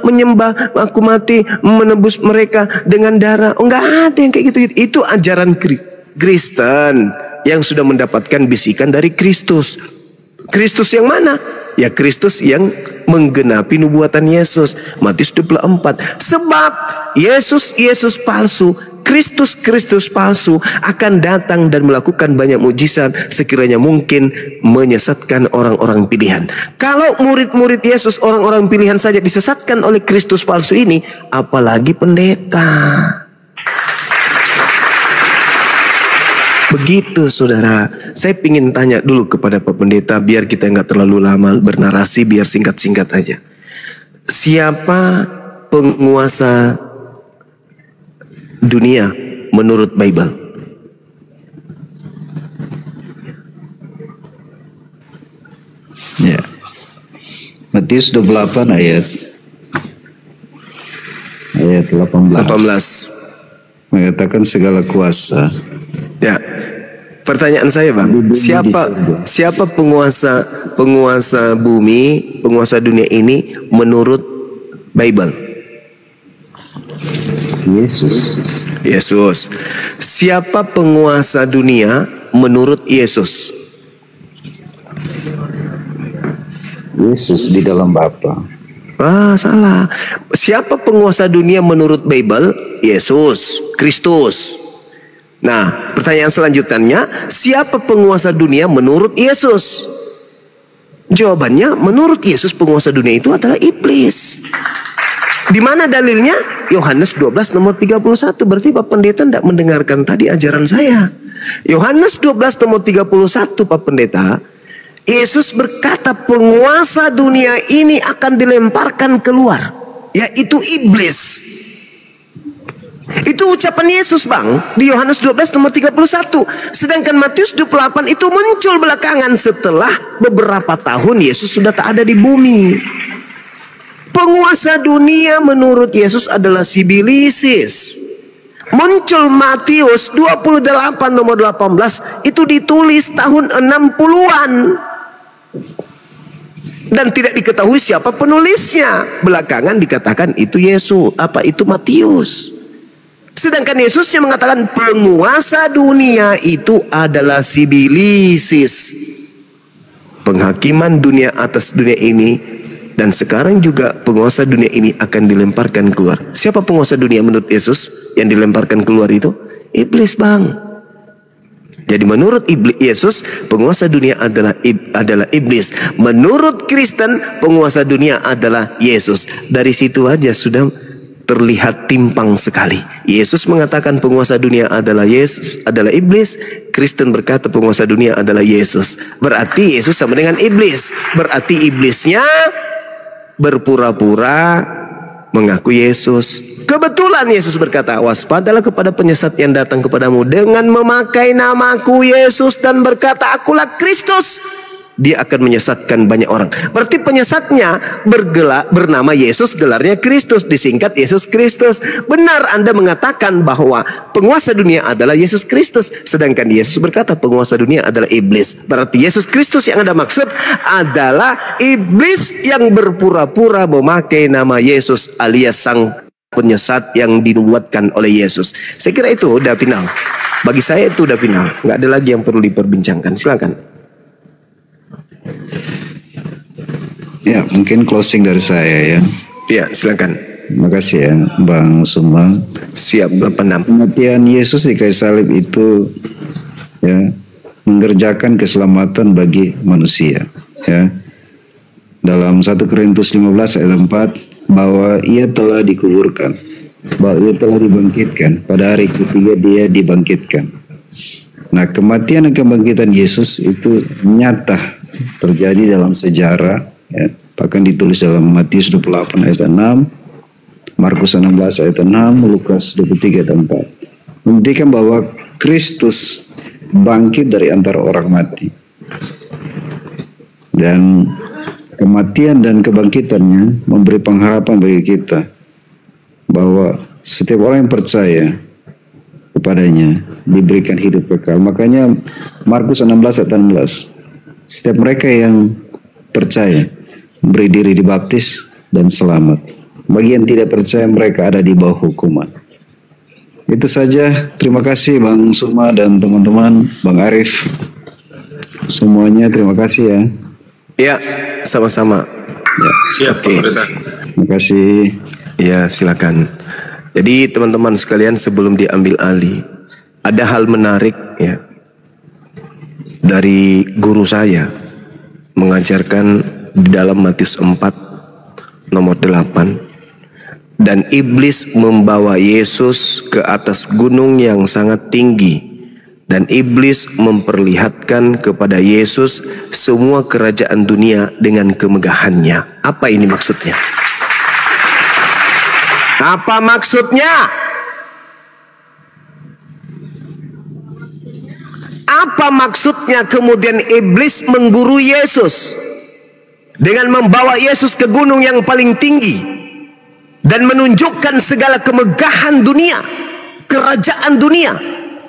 menyembah aku mati menebus mereka dengan darah. Enggak ada yang kayak gitu. Itu ajaran Kristen yang sudah mendapatkan bisikan dari Kristus. Kristus yang mana? Ya Kristus yang menggenapi nubuatan Yesus. Matius 24. Sebab Yesus palsu, Kristus palsu akan datang dan melakukan banyak mujizat sekiranya mungkin menyesatkan orang-orang pilihan. Kalau murid-murid Yesus, orang-orang pilihan saja disesatkan oleh Kristus palsu ini, apalagi pendeta. Begitu saudara. Saya ingin tanya dulu kepada Pak Pendeta, biar kita nggak terlalu lama bernarasi, biar singkat-singkat aja. Siapa penguasa dunia menurut Bible? Ya. Matius 28 ayat 18. Mengatakan segala kuasa. Ya. Pertanyaan saya, Bang, siapa penguasa bumi, penguasa dunia ini menurut Bible? Yesus. Siapa penguasa dunia menurut Yesus? Yesus di dalam Bapa. Salah. Siapa penguasa dunia menurut Bible? Yesus, Kristus. Nah, pertanyaan selanjutnya, siapa penguasa dunia menurut Yesus? Jawabannya, menurut Yesus penguasa dunia itu adalah iblis. Di mana dalilnya? Yohanes 12 nomor 31. Berarti Pak Pendeta tidak mendengarkan tadi ajaran saya. Yohanes 12 nomor 31, Pak Pendeta. Yesus berkata penguasa dunia ini akan dilemparkan keluar, yaitu iblis. Itu ucapan Yesus, Bang, di Yohanes 12 nomor 31. Sedangkan Matius 28 itu muncul belakangan setelah beberapa tahun Yesus sudah tak ada di bumi. Penguasa dunia menurut Yesus adalah sibilisis. Muncul Matius 28 nomor 18 itu ditulis tahun 60-an. Dan tidak diketahui siapa penulisnya. Belakangan dikatakan itu Yesus, itu Matius. Sedangkan Yesus yang mengatakan penguasa dunia itu adalah sibilisis. Penghakiman dunia atas dunia ini. Dan sekarang juga penguasa dunia ini akan dilemparkan keluar. Siapa penguasa dunia menurut Yesus yang dilemparkan keluar itu? Iblis, Bang. Jadi menurut Yesus penguasa dunia adalah iblis. Menurut Kristen penguasa dunia adalah Yesus. Dari situ aja sudah terlihat timpang sekali. Yesus mengatakan penguasa dunia adalah iblis. Kristen berkata penguasa dunia adalah Yesus. Berarti Yesus sama dengan iblis. Berarti iblisnya berpura-pura mengaku Yesus. Kebetulan Yesus berkata, waspadalah kepada penyesat yang datang kepadamu dengan memakai namaku Yesus dan berkata akulah Kristus. Dia akan menyesatkan banyak orang. Berarti penyesatnya bernama Yesus, gelarnya Kristus, disingkat Yesus Kristus. Benar Anda mengatakan bahwa penguasa dunia adalah Yesus Kristus, sedangkan Yesus berkata penguasa dunia adalah iblis. Berarti Yesus Kristus yang Anda maksud adalah iblis yang berpura-pura memakai nama Yesus alias sang penyesat yang dinubuatkan oleh Yesus. Saya kira itu udah final. Bagi saya itu udah final. Nggak ada lagi yang perlu diperbincangkan. Silakan. Ya, mungkin closing dari saya ya. Ya, silakan. Terima kasih ya, Bang Sumbang. Siap, Bapak. Kematian Yesus di kayu salib itu ya mengerjakan keselamatan bagi manusia. Ya. Dalam 1 Korintus 15 ayat 4 bahwa ia telah dikuburkan, bahwa ia telah dibangkitkan, pada hari ketiga dia dibangkitkan. Nah, kematian dan kebangkitan Yesus itu nyata terjadi dalam sejarah, ya. Bahkan ditulis dalam Matius 28 ayat 6, Markus 16 ayat 6, Lukas 23 ayat 4. Membuktikan bahwa Kristus bangkit dari antara orang mati. Dan kematian dan kebangkitannya memberi pengharapan bagi kita bahwa setiap orang yang percaya kepadanya diberikan hidup kekal. Makanya Markus 16 ayat 16, setiap mereka yang percaya, beri diri dibaptis dan selamat. Bagi yang tidak percaya, mereka ada di bawah hukuman. Itu saja. Terima kasih Bang Suma dan teman-teman, Bang Arif, semuanya terima kasih ya. Ya, sama-sama. Ya. Siap, Oke. Terima kasih. Ya, silakan. Jadi teman-teman sekalian, sebelum diambil alih, ada hal menarik ya dari guru saya mengajarkan di dalam Matius 4 nomor 8. Dan iblis membawa Yesus ke atas gunung yang sangat tinggi, dan iblis memperlihatkan kepada Yesus semua kerajaan dunia dengan kemegahannya. Apa ini maksudnya? Apa maksudnya? Apa maksudnya kemudian iblis menggurui Yesus dengan membawa Yesus ke gunung yang paling tinggi dan menunjukkan segala kemegahan dunia, kerajaan dunia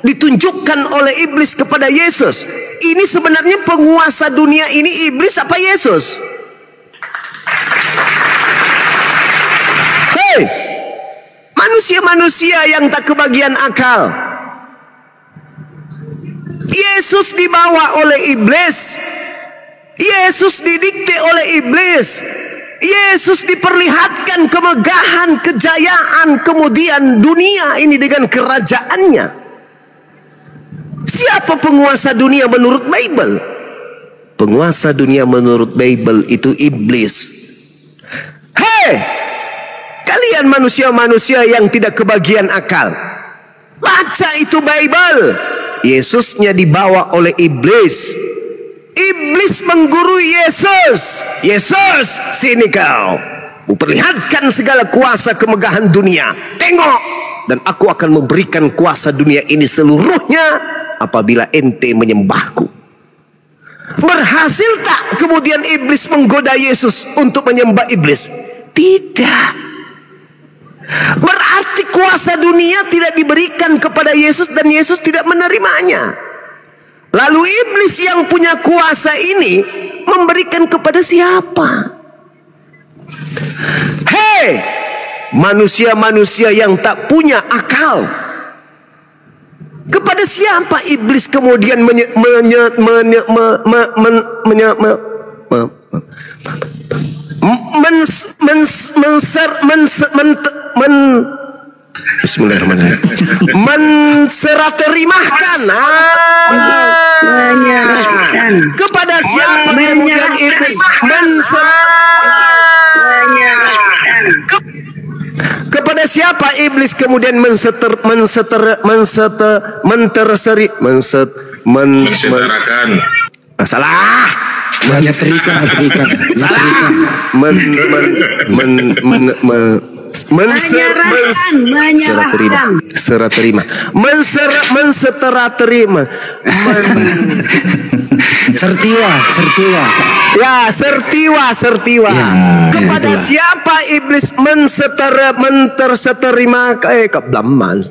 ditunjukkan oleh iblis kepada Yesus? Ini sebenarnya penguasa dunia ini iblis apa Yesus? Hei, manusia-manusia yang tak kebagian akal, Yesus dibawa oleh iblis, Yesus didikte oleh iblis, Yesus diperlihatkan kemegahan, kejayaan, kemudian dunia ini dengan kerajaannya. Siapa penguasa dunia menurut Bible? Penguasa dunia menurut Bible itu iblis. Hei, kalian manusia-manusia yang tidak kebagian akal, baca itu Bible. Yesusnya dibawa oleh iblis. Iblis menggurui Yesus. Yesus, sini kau. Kuperlihatkan segala kuasa kemegahan dunia. Tengok, dan aku akan memberikan kuasa dunia ini seluruhnya apabila ente menyembahku. Berhasil tak kemudian iblis menggoda Yesus untuk menyembah iblis? Tidak. Berarti kuasa dunia tidak diberikan kepada Yesus dan Yesus tidak menerimanya. Lalu iblis yang punya kuasa ini memberikan kepada siapa? Hei, manusia-manusia yang tak punya akal, kepada siapa iblis kemudian Bismillahirrahmanirrahim. Menseraterimahkan. Kepada siapa kemudian iblis kepada siapa iblis kemudian salah. Banyak terikat. Salah. Serah terima. Sertiwa. Ya, sertiwa. Ya, kepada itulah. siapa iblis menterseterima keblaman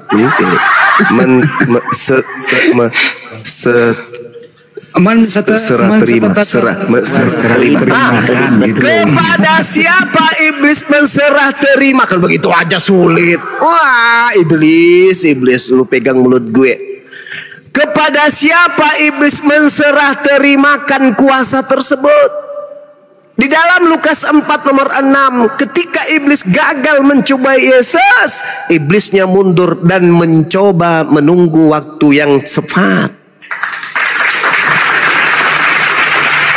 kepada siapa iblis menserah terima? Kan begitu aja sulit. Wah, iblis lu pegang mulut gue. Kepada siapa iblis menserah terimakan kuasa tersebut? Di dalam Lukas 4 nomor 6, ketika iblis gagal mencobai Yesus, iblisnya mundur dan mencoba menunggu waktu yang tepat.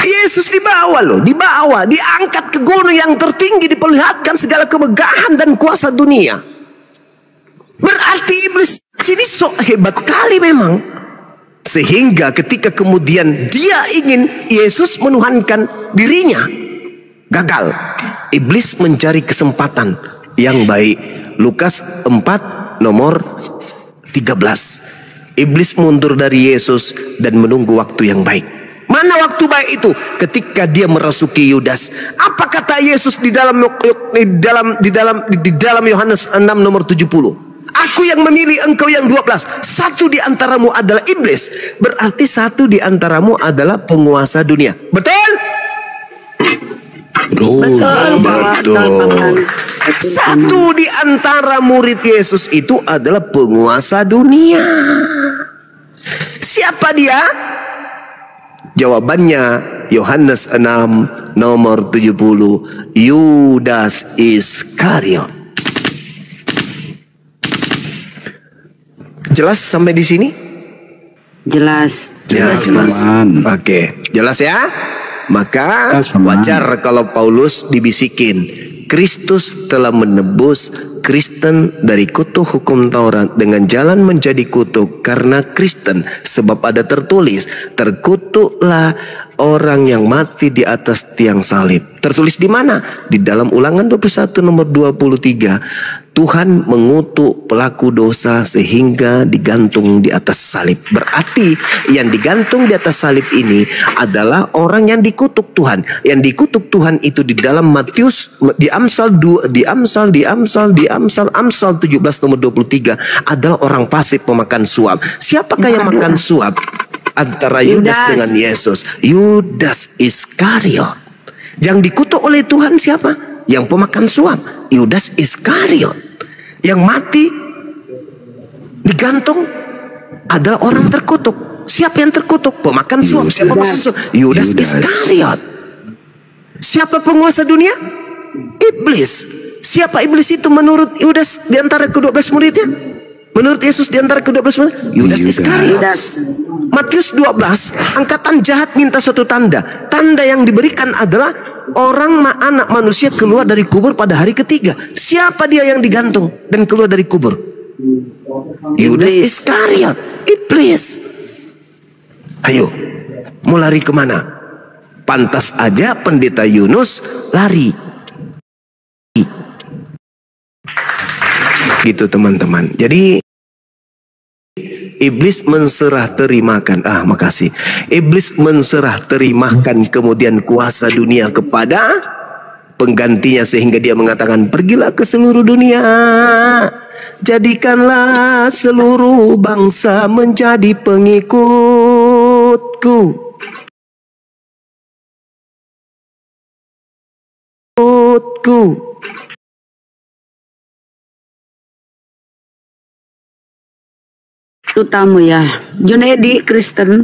Yesus dibawa, diangkat ke gunung yang tertinggi, diperlihatkan segala kemegahan dan kuasa dunia. Berarti iblis ini sok hebat kali memang. Sehingga ketika kemudian dia ingin Yesus menuhankan dirinya, gagal. Iblis mencari kesempatan yang baik. Lukas 4 nomor 13. Iblis mundur dari Yesus dan menunggu waktu yang baik. Mana waktu baik itu? Ketika dia merasuki Yudas. Apa kata Yesus di dalam Yohanes 6 nomor 70? Aku yang memilih, engkau yang 12. Satu di antaramu adalah iblis. Berarti satu di antaramu adalah penguasa dunia. Betul? Betul. Satu di antara murid Yesus itu adalah penguasa dunia. Siapa dia? Jawabannya Yohanes 6 nomor 70, Yudas Iskariot. Jelas sampai di sini? Jelas. Jelas. Oke, jelas ya? Maka wajar kalau Paulus dibisikin, Kristus telah menebus Kristen dari kutuk hukum Taurat dengan jalan menjadi kutuk karena Kristen, sebab ada tertulis, terkutuklah orang yang mati di atas tiang salib. Tertulis di mana? Di dalam Ulangan 21 nomor 23. Tuhan mengutuk pelaku dosa sehingga digantung di atas salib. Berarti yang digantung di atas salib ini adalah orang yang dikutuk Tuhan. Yang dikutuk Tuhan itu di dalam Matius, di Amsal 17 nomor 23 adalah orang fasik pemakan suap. Siapakah yang makan suap? Antara Yudas dengan Yesus. Yudas Iskariot. Yang dikutuk oleh Tuhan siapa? Yang pemakan suap. Yudas Iskariot. Yang mati digantung adalah orang terkutuk. Siapa yang terkutuk? Pemakan suap. Siapa pemakan suap? Yudas Iskariot. Siapa penguasa dunia? Iblis. Siapa iblis itu menurut Yudas di antara ke-12 muridnya? Menurut Yesus di antara ke-12 murid? Yudas Iskariot. Matius 12, angkatan jahat minta suatu tanda. Tanda yang diberikan adalah anak manusia keluar dari kubur pada hari ketiga. Siapa dia yang digantung dan keluar dari kubur? Yudas Iskariot, iblis. Ayo, mau lari kemana? Pantas aja pendeta Yunus lari. Gitu teman-teman. Jadi iblis menserah terimakan. Makasih. Iblis menserah terimakan kemudian kuasa dunia kepada penggantinya sehingga dia mengatakan, pergilah ke seluruh dunia, jadikanlah seluruh bangsa menjadi pengikutku. Itu tamu ya. Junedi Kristen.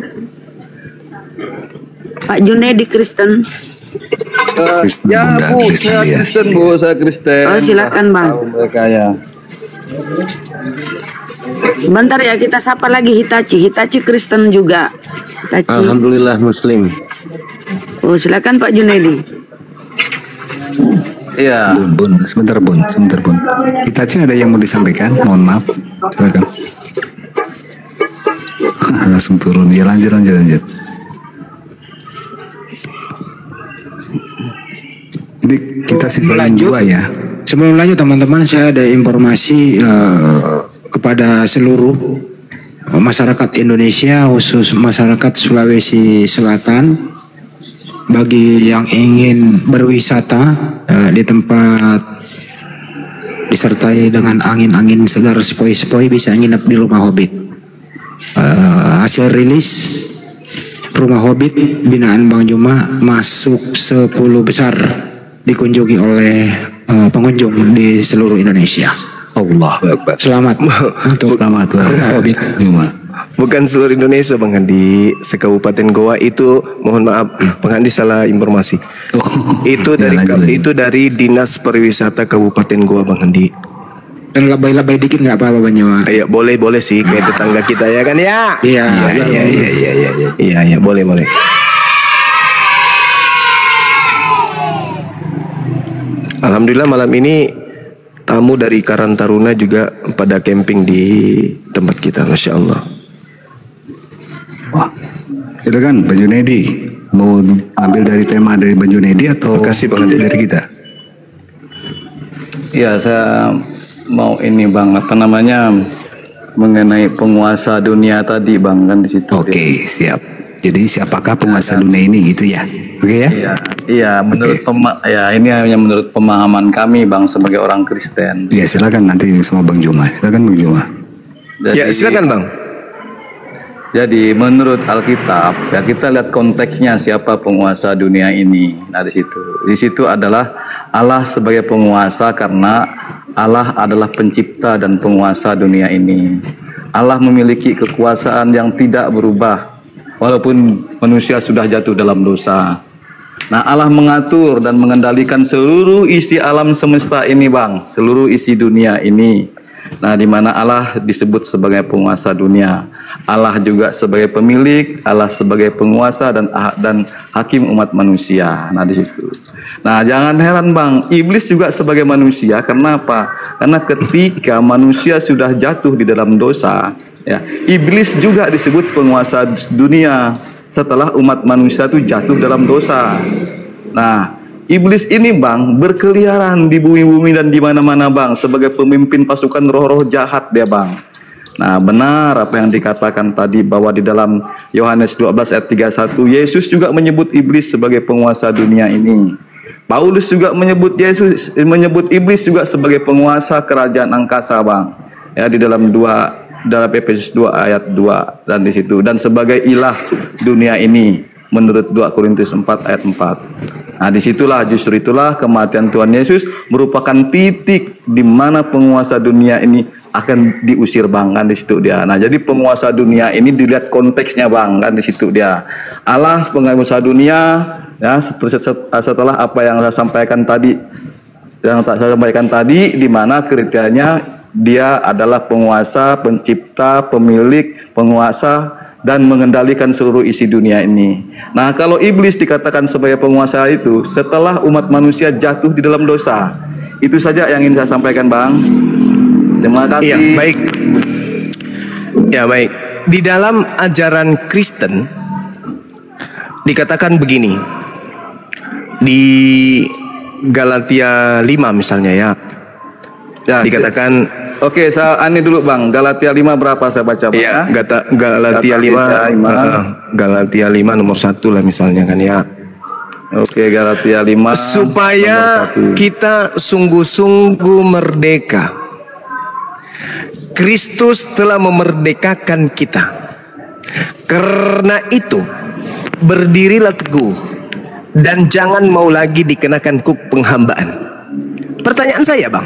Pak Junedi Kristen. Ya Bu, saya Kristen Bu, saya Kristen. Oh silakan Bang. Sebentar ya, kita sapa lagi Hitachi. Hitachi Kristen juga. Hitachi. Alhamdulillah Muslim. Oh silakan Pak Junedi. Iya. Bun, sebentar Bun. Hitachi ada yang mau disampaikan? Mohon maaf. Silakan. Langsung turun ya, lanjut. Ini kita sisa dua ya. Sebelum lanjut teman-teman, saya ada informasi kepada seluruh masyarakat Indonesia, khusus masyarakat Sulawesi Selatan, bagi yang ingin berwisata di tempat disertai dengan angin-angin segar sepoi-sepoi, bisa nginep di Rumah Hobbit. Hasil rilis Rumah Hobbit binaan Bang Juma masuk 10 besar dikunjungi oleh pengunjung di seluruh Indonesia. Allahu Akbar. Selamat untuk Rumah Hobbit. Bukan seluruh Indonesia Bang Handi, sekabupaten Goa itu, mohon maaf Bang Handi salah informasi. Itu dari Dinas Pariwisata Kabupaten Goa Bang Handi. Dan labai-labai dikit nggak apa-apa Bang Juma. Iya boleh sih, kayak tetangga kita ya kan ya. Iya boleh. Alhamdulillah malam ini tamu dari Karang Taruna juga pada camping di tempat kita, Masya Allah. Wah, silakan Bang Junedi, mau ambil dari tema dari Bang Junedi atau kasih Bang dari kita? Iya, saya mau ini Bang, mengenai penguasa dunia tadi Bang, kan di situ. Oke, siap. Jadi siapakah penguasa dunia ini gitu ya? Oke ya? Iya, menurut ini hanya menurut pemahaman kami Bang sebagai orang Kristen. Ya silakan nanti sama Bang Juma. Silakan Bang Juma. Ya silakan Bang. Jadi menurut Alkitab, ya kita lihat konteksnya siapa penguasa dunia ini. Nah di situ adalah Allah sebagai penguasa karena Allah adalah pencipta dan penguasa dunia ini. Allah memiliki kekuasaan yang tidak berubah walaupun manusia sudah jatuh dalam dosa. Nah Allah mengatur dan mengendalikan seluruh isi alam semesta ini, Bang, seluruh isi dunia ini. Nah, di mana Allah disebut sebagai penguasa dunia, Allah juga sebagai pemilik, Allah sebagai penguasa dan hakim umat manusia. Nah, di situ. Nah, jangan heran, Bang, iblis juga sebagai manusia. Karena apa? Karena ketika manusia sudah jatuh di dalam dosa, ya, iblis juga disebut penguasa dunia setelah umat manusia itu jatuh dalam dosa. Nah, iblis ini, Bang, berkeliaran di bumi-bumi dan di mana-mana, Bang, sebagai pemimpin pasukan roh-roh jahat dia, Bang. Nah, benar apa yang dikatakan tadi bahwa di dalam Yohanes 12 ayat 31, Yesus juga menyebut iblis sebagai penguasa dunia ini. Paulus juga menyebut iblis juga sebagai penguasa kerajaan angkasa, Bang. Ya, di dalam Efesus 2 ayat 2 dan di situ, dan sebagai ilah dunia ini menurut 2 Korintus 4 ayat 4. Nah, justru itulah kematian Tuhan Yesus merupakan titik di mana penguasa dunia ini akan diusir, Bang, kan di situ dia. Nah, jadi penguasa dunia ini dilihat konteksnya, Bang, kan di situ dia. Allah penguasa dunia, ya, setelah apa yang saya sampaikan tadi, di mana kriterianya dia adalah penguasa, pencipta, pemilik, penguasa dan mengendalikan seluruh isi dunia ini. Nah, kalau iblis dikatakan sebagai penguasa itu setelah umat manusia jatuh di dalam dosa. Itu saja yang ingin saya sampaikan, Bang. Terima kasih. Iya, baik. Ya, baik. Di dalam ajaran Kristen dikatakan begini. Di Galatia 5 misalnya, ya. Ya, dikatakan oke, saya ani dulu, Bang. Galatia 5 berapa saya baca, Bang? Iya, Galatia 5 Galatia 5 nomor 1 lah misalnya, kan, ya. Oke, Galatia 5 supaya kita sungguh-sungguh merdeka. Kristus telah memerdekakan kita. Karena itu, berdirilah teguh dan jangan mau lagi dikenakan kuk penghambaan. Pertanyaan saya, Bang,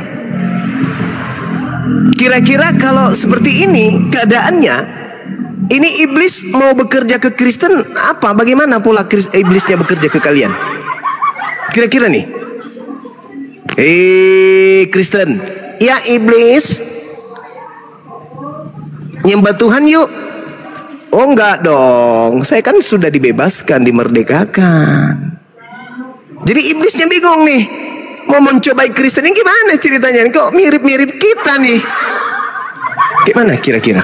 kira-kira kalau seperti ini keadaannya, ini iblis mau bekerja ke Kristen apa? Bagaimana pula iblisnya bekerja ke kalian? Kira-kira nih. Kristen, ya iblis, nyembah Tuhan yuk. Oh enggak dong, saya kan sudah dibebaskan, dimerdekakan. Jadi iblisnya bingung nih, mau mencobai Kristen ini gimana ceritanya? Kok mirip-mirip kita nih? Gimana kira-kira?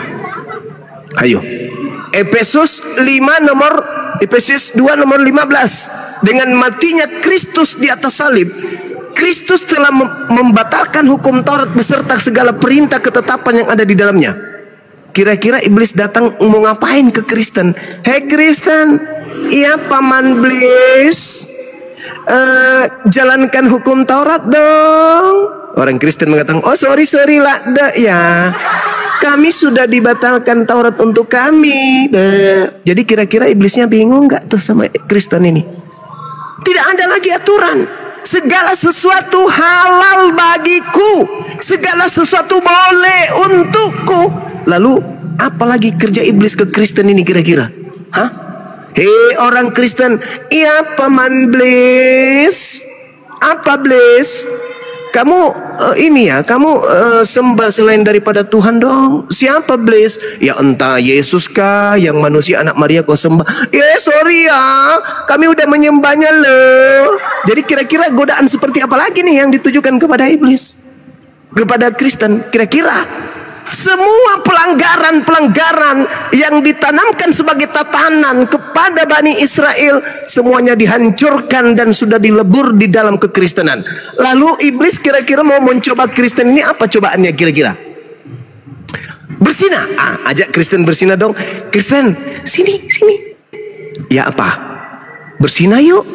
Ayo. Efesus 2 nomor 15. Dengan matinya Kristus di atas salib, Kristus telah membatalkan hukum Taurat beserta segala perintah ketetapan yang ada di dalamnya. Kira-kira iblis datang mau ngapain ke Kristen? Hei Kristen, iya paman Blis, jalankan hukum Taurat dong. Orang Kristen mengatakan, oh sorry lah, ya, kami sudah dibatalkan Taurat untuk kami. Jadi kira-kira iblisnya bingung nggak tuh sama Kristen ini? Tidak ada lagi aturan. Segala sesuatu halal bagiku, segala sesuatu boleh untukku. Lalu apalagi kerja iblis ke Kristen ini kira-kira? Hah? Hei orang Kristen, iya paman Blis. Apa Blis? Kamu sembah selain daripada Tuhan dong. Siapa Blis? Ya entah Yesus kah, yang manusia anak Maria kau sembah. Sorry ya, kami udah menyembahnya loh. Jadi kira-kira godaan seperti apa lagi nih yang ditujukan kepada iblis, kepada Kristen? Kira-kira semua pelanggaran yang ditanamkan sebagai tatanan kepada Bani Israel semuanya dihancurkan dan sudah dilebur di dalam kekristenan. Lalu iblis kira-kira mau mencoba Kristen ini apa cobaannya kira-kira? Bersinah. Ajak Kristen bersinah dong. Kristen, sini. Ya apa? Bersinah yuk.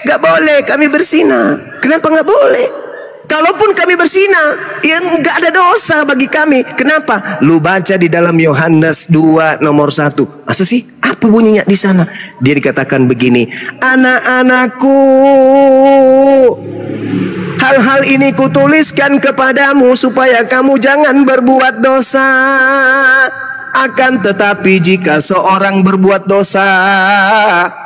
Gak boleh kami bersinah. Kenapa gak boleh? Kalaupun kami berzina, ya nggak ada dosa bagi kami. Kenapa? Lu baca di dalam Yohanes 2 nomor 1. Masa sih? Apa bunyinya di sana? Dia dikatakan begini, anak-anakku, hal-hal ini kutuliskan kepadamu supaya kamu jangan berbuat dosa. Akan tetapi jika seorang berbuat dosa,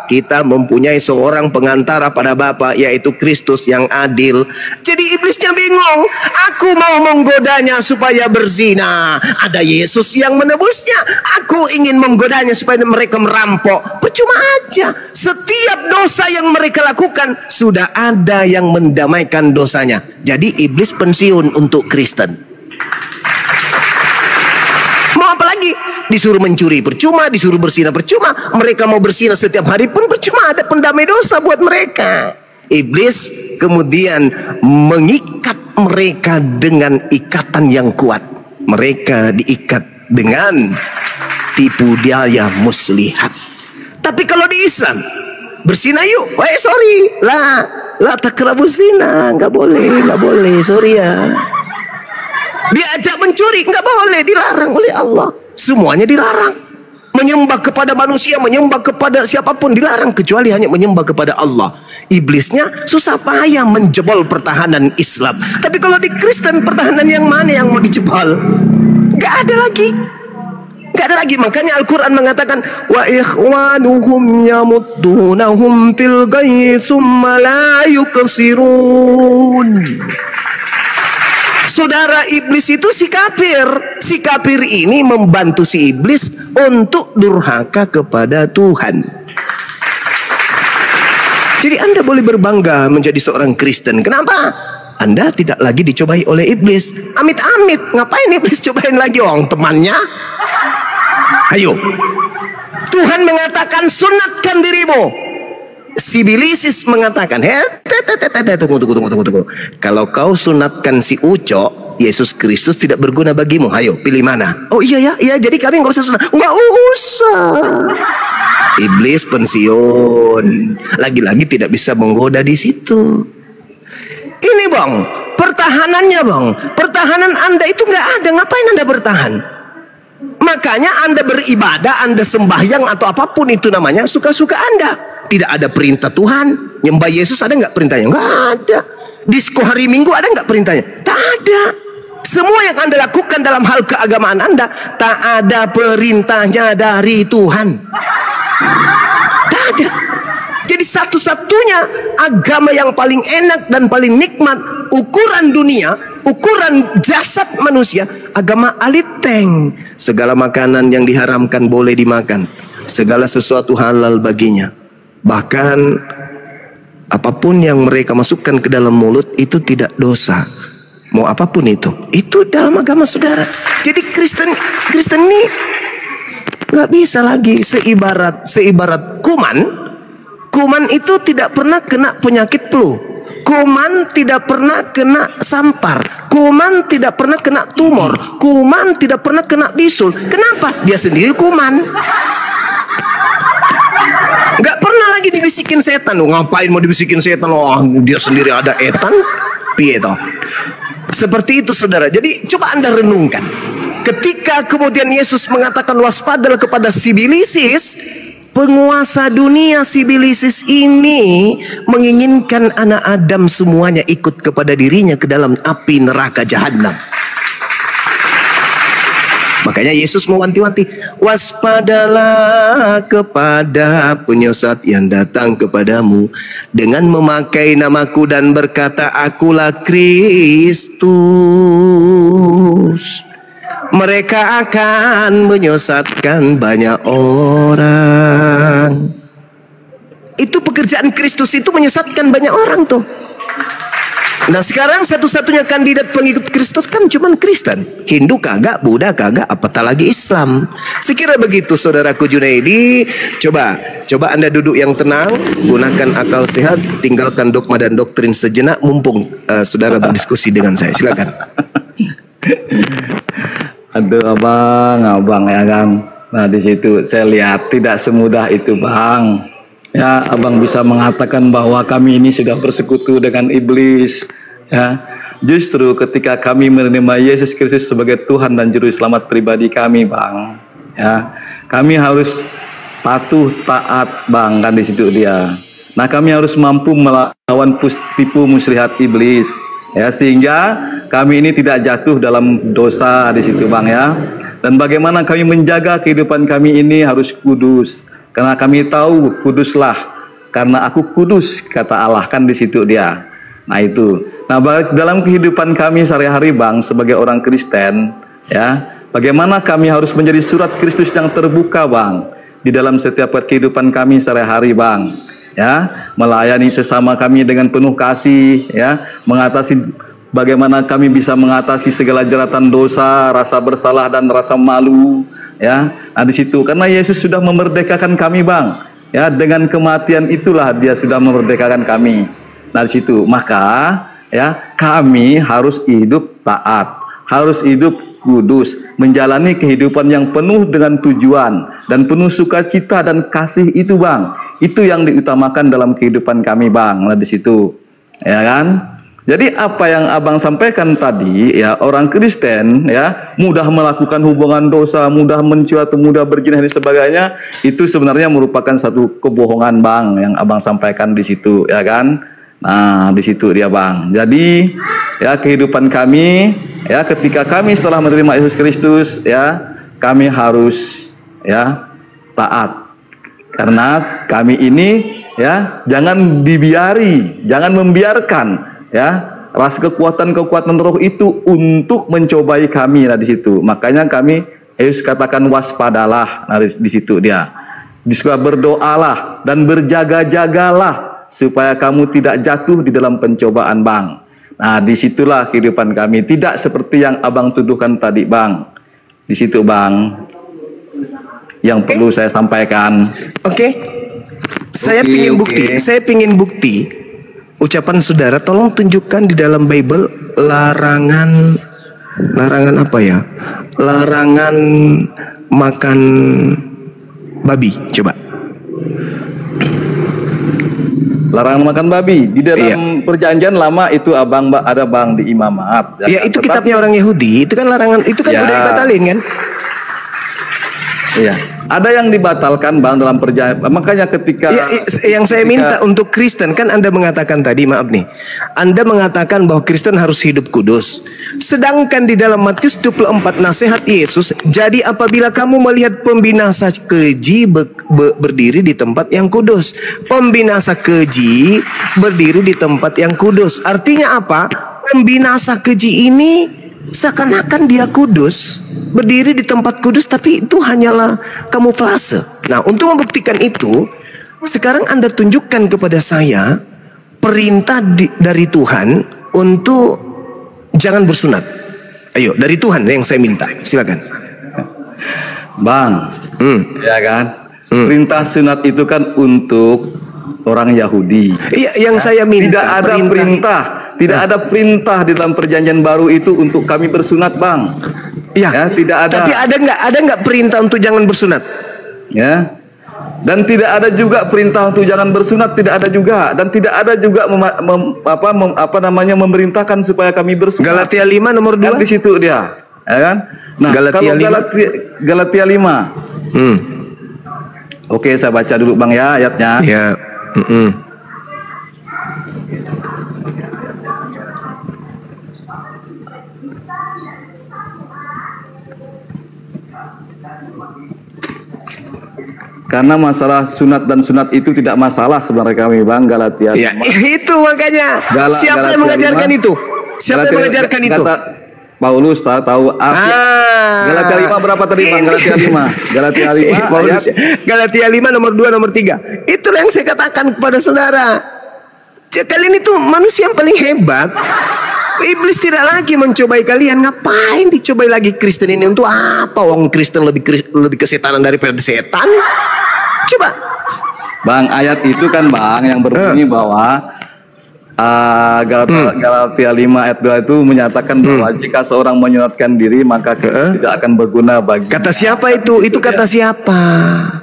kita mempunyai seorang pengantara pada Bapa, yaitu Kristus yang adil. Jadi iblisnya bingung. Aku mau menggodanya supaya berzina, ada Yesus yang menebusnya. Aku ingin menggodanya supaya mereka merampok. Percuma aja. Setiap dosa yang mereka lakukan, sudah ada yang mendamaikan dosanya. Jadi iblis pensiun untuk Kristen. Mau apa lagi? Disuruh mencuri percuma, disuruh berzina percuma. Mereka mau berzina setiap hari pun percuma, ada pendamai dosa buat mereka. Iblis kemudian mengikat mereka dengan ikatan yang kuat. Mereka diikat dengan tipu daya muslihat. Tapi kalau di Islam, berzina yuk, sorry lah takrabu zina, nggak boleh, sorry ya. Diajak mencuri, nggak boleh, dilarang oleh Allah. Semuanya dilarang. Menyembah kepada manusia, menyembah kepada siapapun dilarang, kecuali hanya menyembah kepada Allah. Iblisnya susah payah menjebol pertahanan Islam. Tapi kalau di Kristen, pertahanan yang mana yang mau dijebol? Nggak ada lagi. Nggak ada lagi. Makanya Al-Quran mengatakan, wa ikhwanuhum yamuddunahum fil ghayyi thumma la yuqsirun. Saudara iblis itu si kafir. Si kafir ini membantu si iblis untuk durhaka kepada Tuhan. Jadi Anda boleh berbangga menjadi seorang Kristen. Kenapa? Anda tidak lagi dicobai oleh iblis. Amit-amit, ngapain iblis cobain lagi orang temannya? Ayo. Tuhan mengatakan sunatkan dirimu. Si Bilisis mengatakan, tunggu. Kalau kau sunatkan si Uco, Yesus Kristus tidak berguna bagimu. Ayo, pilih mana? Oh iya, jadi kami nggak usah sunat. Nggak usah. Iblis pensiun. Lagi-lagi tidak bisa menggoda di situ. Ini bang, pertahanannya bang. Pertahanan Anda itu nggak ada. Ngapain Anda bertahan? Makanya Anda beribadah, Anda sembahyang atau apapun itu namanya, suka-suka Anda. Tidak ada perintah Tuhan. Nyembah Yesus ada nggak perintahnya? Nggak ada. Disko hari Minggu ada nggak perintahnya? Tak ada. Semua yang Anda lakukan dalam hal keagamaan Anda, tak ada perintahnya dari Tuhan. Tak ada. Jadi satu-satunya agama yang paling enak dan paling nikmat, ukuran dunia, ukuran jasad manusia, agama aliteng. Segala makanan yang diharamkan boleh dimakan. Segala sesuatu halal baginya. Bahkan apapun yang mereka masukkan ke dalam mulut itu tidak dosa. Mau apapun itu dalam agama saudara. Jadi Kristen ini nggak bisa lagi seibarat kuman itu tidak pernah kena penyakit flu. Kuman tidak pernah kena sampar. Kuman tidak pernah kena tumor. Kuman tidak pernah kena bisul. Kenapa? Dia sendiri kuman. Gak pernah lagi dibisikin setan. Ngapain mau dibisikin setan? Oh, dia sendiri ada etan. Piye toh? Seperti itu saudara. Jadi coba Anda renungkan. Ketika kemudian Yesus mengatakan waspadalah kepada si Bilisis, penguasa dunia si Bilisis ini menginginkan anak Adam semuanya ikut kepada dirinya ke dalam api neraka jahanam. Makanya Yesus mewanti-wanti, waspadalah kepada penyesat yang datang kepadamu dengan memakai namaku dan berkata, akulah Kristus. Mereka akan menyesatkan banyak orang. Itu pekerjaan Kristus, itu menyesatkan banyak orang tuh. Nah sekarang satu-satunya kandidat pengikut Kristus kan cuman Kristen. Hindu kagak, Buddha kagak, apatah lagi Islam. Sekira begitu saudaraku Junaidi. Coba Anda duduk yang tenang, gunakan akal sehat, tinggalkan dogma dan doktrin sejenak, mumpung saudara berdiskusi dengan saya. Silakan. Aduh abang ya Kang. Nah di situ saya lihat tidak semudah itu bang. Ya, abang bisa mengatakan bahwa kami ini sudah bersekutu dengan iblis. Ya, justru ketika kami menerima Yesus Kristus sebagai Tuhan dan Juru Selamat pribadi kami, Bang, ya, kami harus patuh taat, Bang, kan di situ dia. Nah, kami harus mampu melawan tipu muslihat iblis, ya, sehingga kami ini tidak jatuh dalam dosa di situ, Bang, ya. Dan bagaimana kami menjaga kehidupan kami ini harus kudus, karena kami tahu kuduslah, karena aku kudus, kata Allah, kan di situ dia. Nah itu. Nah, dalam kehidupan kami sehari-hari, Bang, sebagai orang Kristen, ya, bagaimana kami harus menjadi surat Kristus yang terbuka, Bang, di dalam setiap kehidupan kami sehari-hari, Bang, ya, melayani sesama kami dengan penuh kasih, ya, bagaimana kami bisa mengatasi segala jeratan dosa, rasa bersalah dan rasa malu, ya. Nah, di situ karena Yesus sudah memerdekakan kami, Bang, ya, dengan kematian itulah Dia sudah memerdekakan kami. Nah, di situ maka, ya, kami harus hidup taat, harus hidup kudus, menjalani kehidupan yang penuh dengan tujuan dan penuh sukacita dan kasih itu, Bang. Itu yang diutamakan dalam kehidupan kami, Bang. Nah, di situ, ya kan? Jadi apa yang Abang sampaikan tadi, ya, orang Kristen, ya, mudah melakukan hubungan dosa, mudah mencuri atau mudah berzina dan sebagainya, itu sebenarnya merupakan satu kebohongan, Bang, yang Abang sampaikan di situ, ya kan? Nah, di situ dia, Bang. Jadi, ya, kehidupan kami, ya, ketika kami setelah menerima Yesus Kristus, ya, kami harus, ya, taat. Karena kami ini, ya, jangan membiarkan, ya, rasa kekuatan roh itu untuk mencobai kami. Nah, di situ. Makanya kami Yesus katakan waspadalah. Nah, di situ dia. Berdoalah dan berjaga-jagalah supaya kamu tidak jatuh di dalam pencobaan, Bang. Nah, disitulah kehidupan kami, tidak seperti yang Abang tuduhkan tadi, Bang. Di situ, Bang, yang perlu saya sampaikan. Saya pingin bukti. Ucapan saudara, tolong tunjukkan di dalam Bible larangan apa ya? Larangan makan babi, coba. Larangan makan babi di dalam perjanjian lama itu, Abang, ada, Bang, di Imamat. Ya, itu kitabnya orang Yahudi. Itu kan larangan, itu kan udah dibatalin, kan? Iya. Ada yang dibatalkan, Bang, dalam perjanjian. Makanya ketika yang saya minta untuk Kristen, kan Anda mengatakan tadi, maaf nih, Anda mengatakan bahwa Kristen harus hidup kudus. Sedangkan di dalam Matius 24 nasihat Yesus, jadi apabila kamu melihat pembinasa keji berdiri di tempat yang kudus. Pembinasa keji berdiri di tempat yang kudus. Artinya apa? Pembinasa keji ini seakan-akan dia kudus, berdiri di tempat kudus, tapi itu hanyalah kamuflase. Nah, untuk membuktikan itu, sekarang Anda tunjukkan kepada saya perintah dari Tuhan untuk jangan bersunat. Ayo, dari Tuhan yang saya minta. Silakan, Bang. Ya kan? Perintah sunat itu kan untuk orang Yahudi. Iya, yang saya minta. Tidak ada perintah di dalam perjanjian baru itu untuk kami bersunat, Bang. Ya, tidak ada. Tapi ada nggak perintah untuk jangan bersunat? Ya. Dan tidak ada juga perintah untuk jangan bersunat, tidak ada juga. Dan tidak ada juga memerintahkan supaya kami bersunat. Galatia 5 nomor 2. Kan di situ dia, ya kan? Nah, Galatia 5. Oke, saya baca dulu, Bang, ya, ayatnya. Ya. Karena masalah sunat dan sunat itu tidak masalah sebenarnya kami, Bang. Galatia 5. Ya, itu makanya. Siapa yang mengajarkan itu? Siapa yang mengajarkan itu? Paulus tahu Galatia 5 berapa tadi, Bang? Galatia 5. Galatia 5 Galatia 5 nomor 2 nomor 3. Itulah yang saya katakan kepada saudara. Kalian itu manusia yang paling hebat. Iblis tidak lagi mencobai kalian. Ngapain dicobai lagi Kristen ini? Untuk apa? Wong Kristen lebih kesetanan daripada setan. Coba, Bang, ayat itu kan, Bang, yang berbunyi bahwa Galatia 5 ayat 2 itu menyatakan bahwa jika seorang menyunatkan diri maka tidak akan berguna bagi. Kata siapa itu? Itu kata siapa?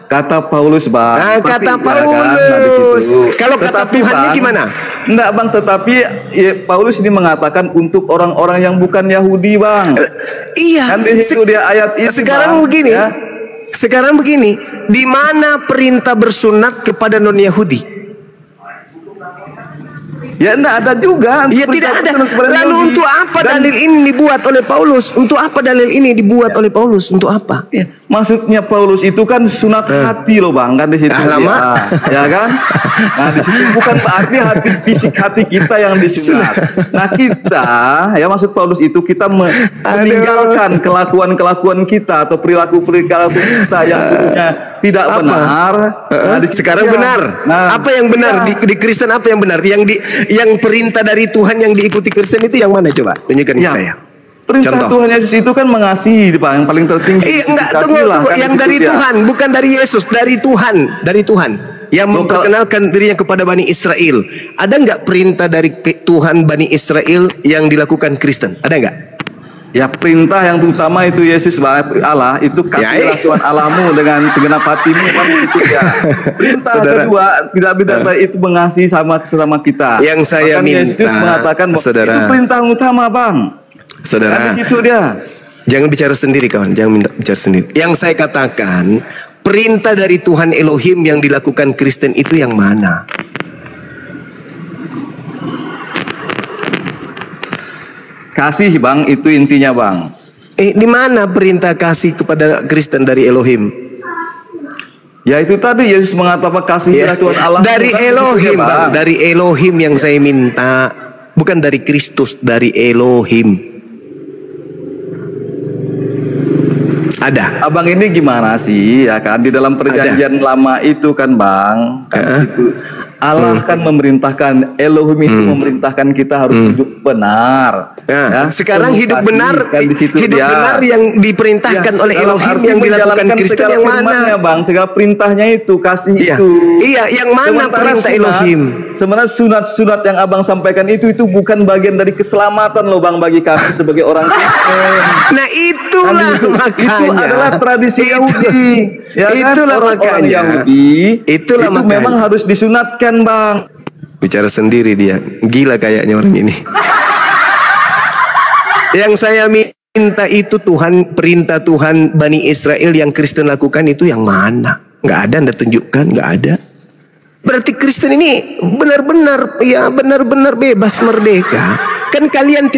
Kata Paulus, Bang. Kata Paulus. Kalau kata Tuhannya gimana? Enggak bang, tetapi ya, Paulus ini mengatakan untuk orang-orang yang bukan Yahudi bang. Iya. Kan di situ dia ayat itu. Sekarang bang, begini, ya. sekarang begini, di mana perintah bersunat kepada non Yahudi? Ya enggak ada juga. Ya tidak ada. Lalu untuk apa dalil ini dibuat oleh Paulus? Untuk apa dalil ini dibuat oleh Paulus? Untuk apa? Ya, maksudnya Paulus itu kan sunat hati loh bang, kan di situ. Ya kan? Nah di situ bukan berarti hati fisik hati kita yang disunat. Nah kita, ya maksud Paulus itu kita meninggalkan kelakuan-kelakuan kita atau perilaku-perilaku kita yang dulunya tidak benar. Nah, sekarang benar. Nah, apa yang benar di Kristen? Apa yang benar? Yang perintah dari Tuhan yang diikuti Kristen itu yang mana coba? Tunjukkan ke saya. Perintah Contoh. Tuhan Yesus itu kan mengasihi, Pak, yang paling tertinggi. Enggak, tunggu. Kan Yang dari Tuhan, bukan dari Yesus, dari Tuhan. Yang memperkenalkan dirinya kepada Bani Israel. Ada enggak perintah dari Tuhan Bani Israel yang dilakukan Kristen? Ada enggak? Ya perintah yang utama itu Yesus Allah itu kasihlah Tuhan Allahmu dengan segenap hatimu kan itu ya. Perintah kedua tidak beda itu mengasihi sama sesama kita. Yang saya minta, Yesus mengatakan saudara, itu perintah utama bang. Saudara, itu dia. Jangan bicara sendiri kawan, jangan bicara sendiri. Yang saya katakan perintah dari Tuhan Elohim yang dilakukan Kristen itu yang mana? Kasih bang, itu intinya bang. Di mana perintah kasih kepada Kristen dari Elohim? Ya itu tadi Yesus mengatakan kasihlah Tuhan Allah. Dari Elohim bang, dari Elohim yang saya minta, bukan dari Kristus, dari Elohim. Ada. Abang ini gimana sih ya kan di dalam perjanjian lama itu kan bang, kan itu Allah kan memerintahkan, Elohim itu memerintahkan kita harus hidup benar. Ya. Sekarang hidup benar, kan hidup benar yang diperintahkan oleh Elohim yang dilakukan Kristen yang mana? Bang, segala perintahnya itu kasih itu. Iya, yang mana perintah Elohim? Sebenarnya sunat-sunat yang abang sampaikan itu bukan bagian dari keselamatan loh bang bagi kami sebagai orang Kristen. Nah itulah makanya. Itu adalah tradisi Yahudi. Ya itulah kan? makanya. Yahudi, itulah itu makanya. Memang harus disunatkan bang. Bicara sendiri dia, gila kayaknya orang ini. Yang saya minta itu Tuhan, perintah Tuhan Bani Israel yang Kristen lakukan itu yang mana? Nggak ada, Anda tunjukkan, nggak ada. Berarti Kristen ini benar-benar bebas merdeka. Kan kalian